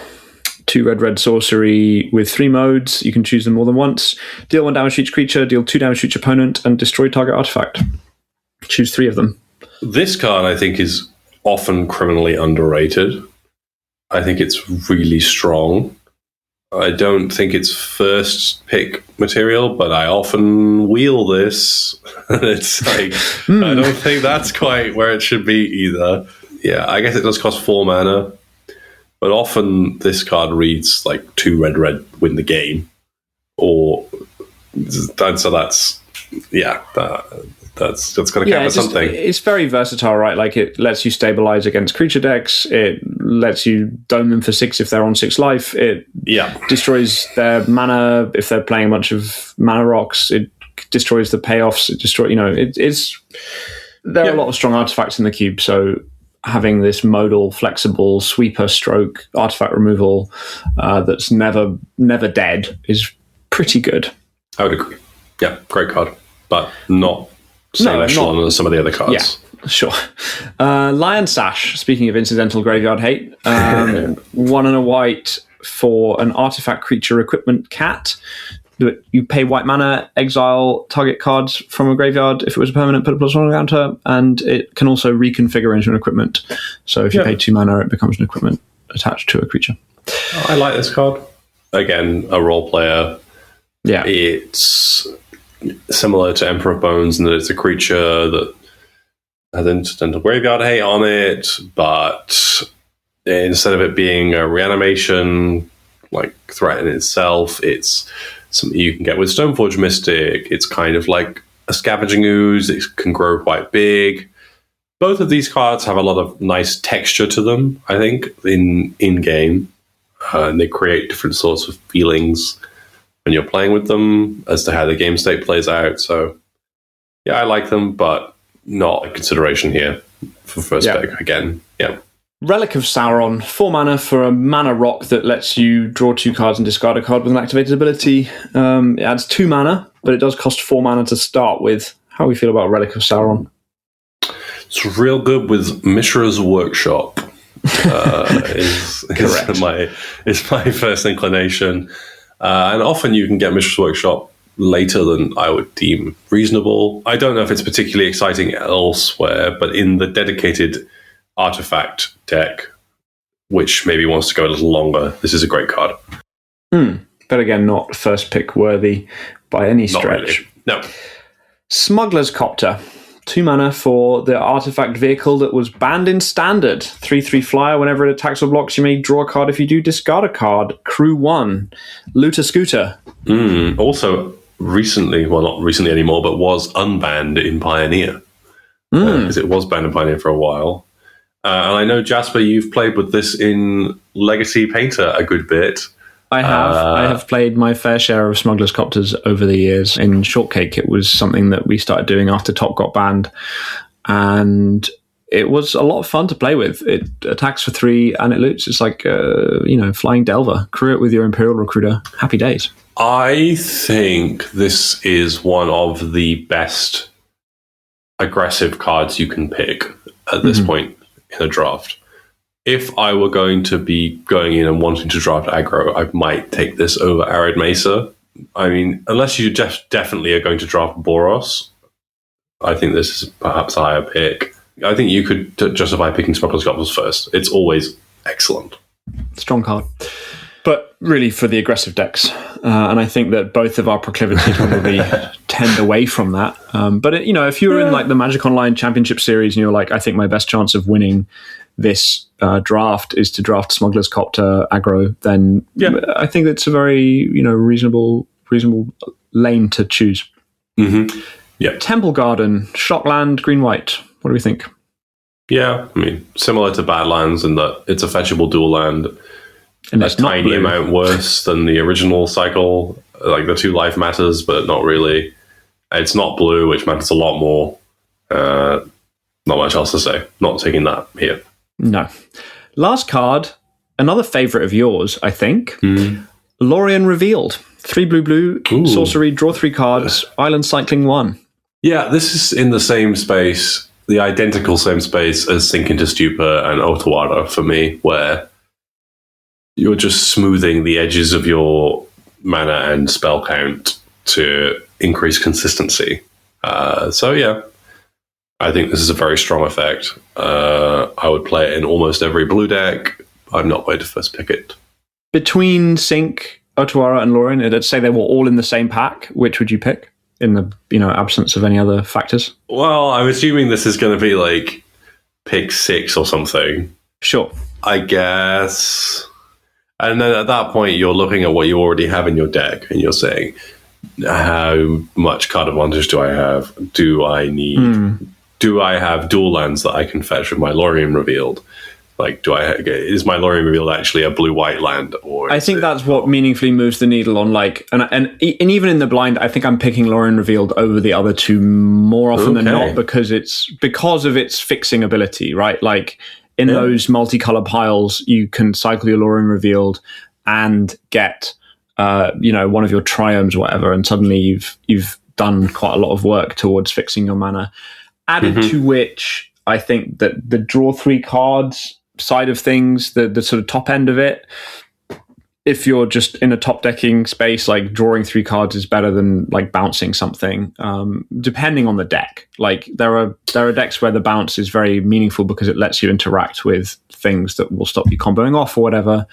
2 red sorcery with 3 modes. You can choose them more than once. Deal 1 damage to each creature, deal 2 damage to each opponent, and destroy target artifact. Choose 3 of them. This card, I think, is often criminally underrated. I think it's really strong. I don't think it's first pick material, but I often wheel this. It's like, I don't think that's quite where it should be either. Yeah, I guess it does cost 4 mana. But often this card reads like 2 red win the game, so that's going to count for something. It's very versatile, right? Like it lets you stabilize against creature decks. It lets you dome them for 6 if they're on 6 life. It destroys their mana if they're playing a bunch of mana rocks. It destroys the payoffs. It destroys. There are a lot of strong artifacts in the cube, so having this modal, flexible sweeper stroke artifact removal that's never dead is pretty good. I would agree. Yeah, great card, but not same echelon as some of the other cards. Yeah, sure. Lion Sash, speaking of incidental graveyard hate, 1 and a white for an artifact creature equipment cat. You pay white mana, exile target cards from a graveyard. If it was a permanent, put a +1 counter, and it can also reconfigure into an equipment. So if you pay 2 mana, it becomes an equipment attached to a creature. I like this card. Again, a role player. Yeah. It's similar to Emperor of Bones in that it's a creature that has incidental graveyard hate on it, but instead of it being a reanimation, like threat in itself, it's something you can get with Stoneforge Mystic. It's kind of like a Scavenging Ooze. It can grow quite big. Both of these cards have a lot of nice texture to them, I think, in game. And they create different sorts of feelings when you're playing with them as to how the game state plays out. So, yeah, I like them, but not a consideration here for first pick again. Yeah. Relic of Sauron, 4 mana for a mana rock that lets you draw 2 cards and discard a card with an activated ability. It adds 2 mana, but it does cost 4 mana to start with. How do we feel about Relic of Sauron? It's real good with Mishra's Workshop. Is my first inclination. And often you can get Mishra's Workshop later than I would deem reasonable. I don't know if it's particularly exciting elsewhere, but in the dedicated artifact deck, which maybe wants to go a little longer, this is a great card. But again, not first pick worthy by any stretch. Really. No. Smuggler's Copter, 2 mana for the artifact vehicle that was banned in Standard. 3/3 flyer. Whenever it attacks or blocks, you may draw a card. If you do, discard a card. Crew 1. Looter Scooter. Also, recently, well, not recently anymore, but was unbanned in Pioneer. Because it was banned in Pioneer for a while. And I know, Jasper, you've played with this in Legacy Painter a good bit. I have. I have played my fair share of Smuggler's Copters over the years. In Shortcake, it was something that we started doing after Top got banned. And it was a lot of fun to play with. It attacks for 3 and it loots. It's like, Flying Delver. Crew it with your Imperial Recruiter. Happy days. I think this is one of the best aggressive cards you can pick at this point in a draft. If I were going to be going in and wanting to draft aggro, I might take this over Arid Mesa. I mean, unless you definitely are going to draft Boros, I think this is perhaps a higher pick. I think you could justify picking Smuggler's Copters first. It's always excellent. Strong card. But really for the aggressive decks. And I think that both of our proclivities probably tend away from that. But if you're in like the Magic Online Championship Series and you're like, I think my best chance of winning this draft is to draft Smuggler's Copter aggro, then I think it's a very reasonable reasonable lane to choose. Mm-hmm. Yeah. Temple Garden, Shockland, green-white. What do we think? Yeah, I mean, similar to Badlands in that it's a fetchable dual land. And a it's not tiny blue. amount worse than the original cycle. Like the 2 life matters, but not really. It's not blue, which matters a lot more. Not much else to say. Not taking that here. No. Last card, another favourite of yours, I think. Lorien Revealed. 3 blue, Ooh. sorcery, draw 3 cards, island cycling 1. Yeah, this is in the same space, the identical same space as Sink into Stupor and Otawara for me, where you're just smoothing the edges of your mana and spell count to increase consistency. So yeah, I think this is a very strong effect. I would play it in almost every blue deck. I'm not going to first pick it. Between Sink, Otawara, and Lorien, let's say they were all in the same pack, which would you pick in the absence of any other factors? Well, I'm assuming this is going to be like pick 6 or something. Sure. I guess. And then at that point, you're looking at what you already have in your deck, and you're saying, how much card advantage do I have? Do I need? Do I have dual lands that I can fetch with my Lorien Revealed? Like, is my Lorien Revealed actually a blue-white land? Or I think that's what meaningfully moves the needle on, like, and even in the blind, I think I'm picking Lorien Revealed over the other 2 more often than not, because of its fixing ability, right? Like, in those multicolor piles, you can cycle your Lorien Revealed and get, one of your triomes or whatever, and suddenly you've done quite a lot of work towards fixing your mana. Added to which, I think that the draw 3 cards side of things, the sort of top end of it, if you're just in a top decking space, like drawing 3 cards is better than like bouncing something, depending on the deck. Like there are decks where the bounce is very meaningful because it lets you interact with things that will stop you comboing off or whatever.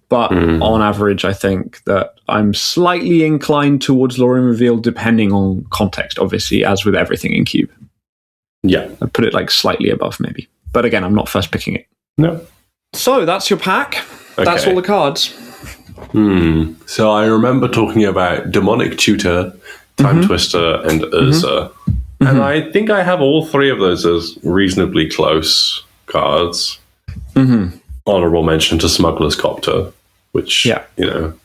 But on average, I think that I'm slightly inclined towards Lorien Revealed, depending on context, obviously, as with everything in Cube. Yeah. I'd put it like slightly above maybe. But again, I'm not first picking it. No. So that's your pack. Okay. That's all the cards. So I remember talking about Demonic Tutor, Time Twister, and Urza. And I think I have all 3 of those as reasonably close cards. Honorable mention to Smuggler's Copter, which, if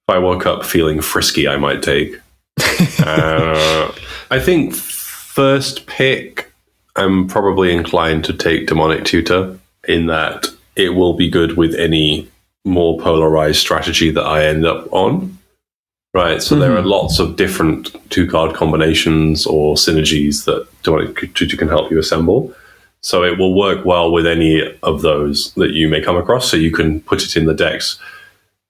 I woke up feeling frisky, I might take. I think first pick, I'm probably inclined to take Demonic Tutor, in that it will be good with any more polarized strategy that I end up on. Right, so there are lots of different 2-card combinations or synergies that Demonic Tutor can help you assemble. So it will work well with any of those that you may come across. So you can put it in the decks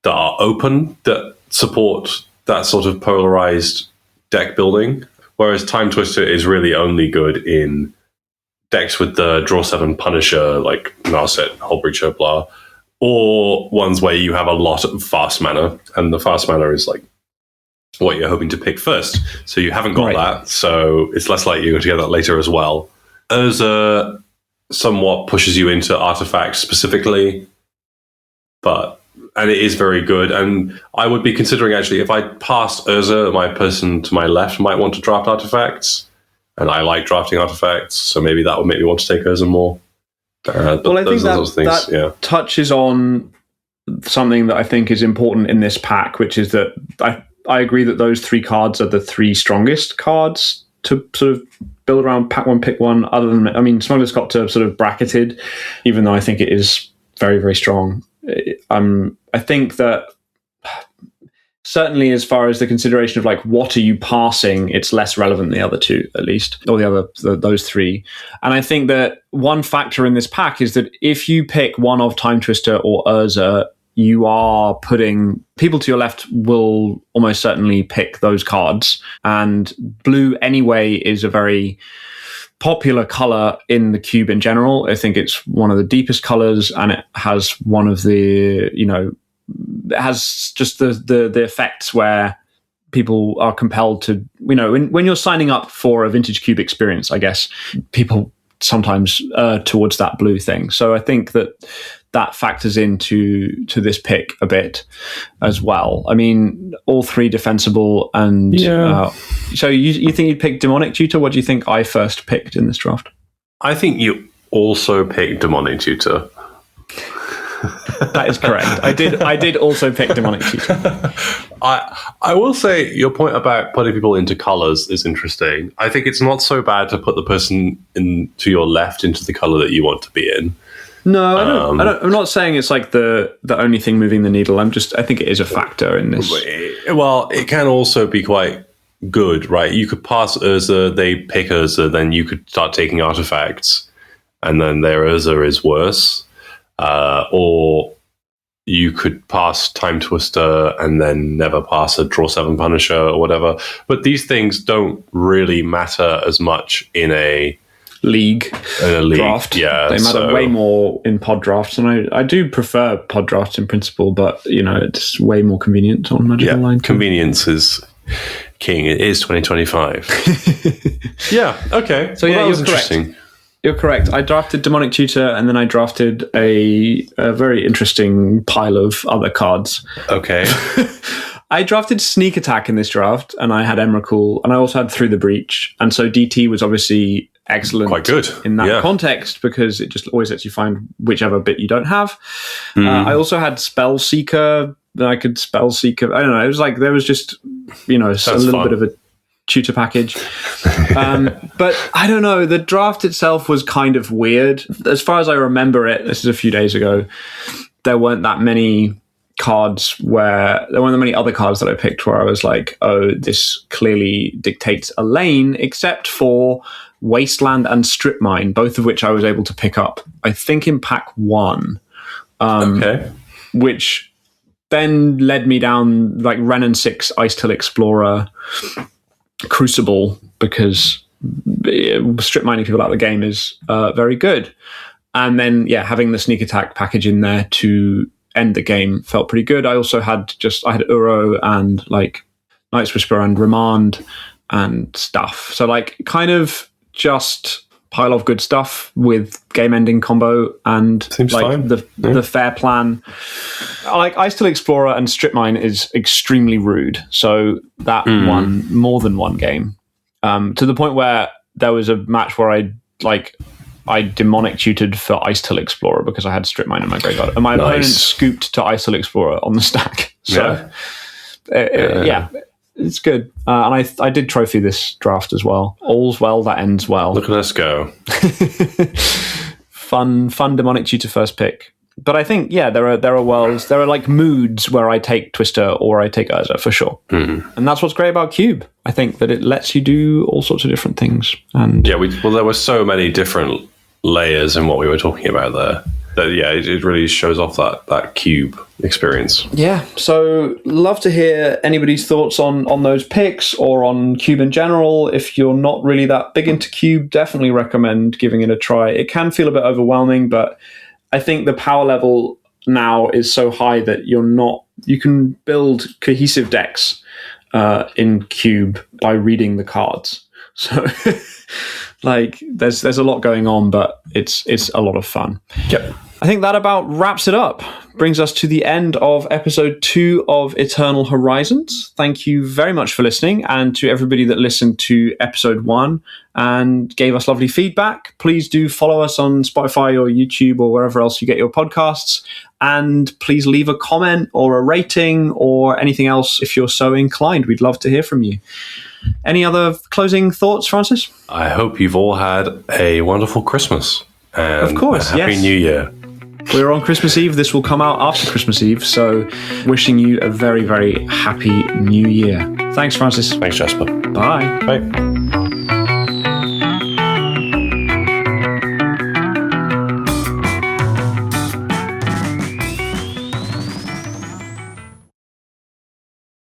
that are open, that support that sort of polarized deck building. Whereas Time Twister is really only good in decks with the draw 7 Punisher, like Narset, Hullbreacher, blah, or ones where you have a lot of fast mana, and the fast mana is like what you're hoping to pick first. So you haven't got that, so it's less likely you're going to get that later as well. Urza somewhat pushes you into artifacts specifically, and it is very good. And I would be considering, actually, if I passed Urza, my person to my left might want to draft artifacts, and I like drafting artifacts, so maybe that would make me want to take Urza more. Well, I think that touches on something that I think is important in this pack, which is that I agree that those 3 cards are the 3 strongest cards to sort of build around pack 1, pick 1. Other than, I mean, Smuggler's Copter sort of bracketed, even though I think it is very, very strong. I think that certainly as far as the consideration of like what are you passing, it's less relevant than the other 2, at least, or those 3. And I think that one factor in this pack is that if you pick one of Time Twister or Urza, you are putting people to your left will almost certainly pick those cards. And blue anyway is a very popular color in the cube in general. I think it's one of the deepest colors, and it has one of the, it has just the effects where people are compelled to, when you're signing up for a Vintage Cube experience, I guess people sometimes towards that blue thing. So I think that factors into this pick a bit as well. I mean, all three defensible, and so you think you'd pick Demonic Tutor? What do you think I first picked in this draft? I think you also picked Demonic Tutor. That is correct. I did also pick Demonic Tutor. I will say your point about putting people into colors is interesting. I think it's not so bad to put the person to your left into the color that you want to be in. No, I'm not saying it's like the only thing moving the needle. I think it is a factor in this. Well, it can also be quite good, right? You could pass Urza, they pick Urza, then you could start taking artifacts, and then their Urza is worse. Or you could pass Time Twister and then never pass a Draw 7 Punisher or whatever. But these things don't really matter as much in a league draft. Yeah, they matter way more in pod drafts, and I do prefer pod drafts in principle, but it's way more convenient on Magic Online. Convenience is king. It is 2025. Yeah, okay. So that was interesting. You're correct. I drafted Demonic Tutor, and then I drafted a very interesting pile of other cards. Okay. I drafted Sneak Attack in this draft, and I had Emrakul, and I also had Through the Breach. And so DT was obviously excellent, quite good in that context, because it just always lets you find whichever bit you don't have. I also had Spell Seeker. I could Spell Seeker. I don't know. It was like there was just a little bit of a tutor package. But I don't know. The draft itself was kind of weird. As far as I remember it, this is a few days ago, there weren't that many cards there weren't that many other cards that I picked where I was like, oh, this clearly dictates a lane, except for Wasteland and Strip Mine, both of which I was able to pick up, I think, in pack 1. Which then led me down like Renin 6, Ice Till Explorer, Crucible, because strip mining people out of the game is very good. And then, having the Sneak Attack package in there to end the game felt pretty good. I also had Uro and like Night's Whisper and Remand and stuff. So like kind of just pile of good stuff with game ending combo and seems like fine. The fair plan. Like Ice Till Explorer and Strip Mine is extremely rude. So that won more than one game. To the point where there was a match where I Demonic Tutored for Ice Till Explorer because I had Strip Mine in my graveyard. And my opponent scooped to Ice Till Explorer on the stack. So it's good. And I did trophy this draft as well. All's well that ends well. Look at us go. Fun Demonic Tutor first pick. But I think, there are worlds, there are like moods where I take Twister or I take Urza for sure. And that's what's great about Cube. I think that it lets you do all sorts of different things. And there were so many different layers in what we were talking about there. That, it really shows off that Cube experience. Yeah, so love to hear anybody's thoughts on those picks or on Cube in general. If you're not really that big into Cube, definitely recommend giving it a try. It can feel a bit overwhelming, but I think the power level now is so high that you can build cohesive decks in Cube by reading the cards. So like there's a lot going on, but it's a lot of fun. Yep. I think that about wraps it up. Brings us to the end of episode 2 of Eternal Horizons. Thank you very much for listening, and to everybody that listened to episode 1 and gave us lovely feedback. Please do follow us on Spotify or YouTube or wherever else you get your podcasts. And please leave a comment or a rating or anything else if you're so inclined. We'd love to hear from you. Any other closing thoughts, Francis? I hope you've all had a wonderful Christmas. And of course, a happy New Year. We're on Christmas Eve. This will come out after Christmas Eve. So wishing you a very, very happy New Year. Thanks, Francis. Thanks, Jasper. Bye. Bye.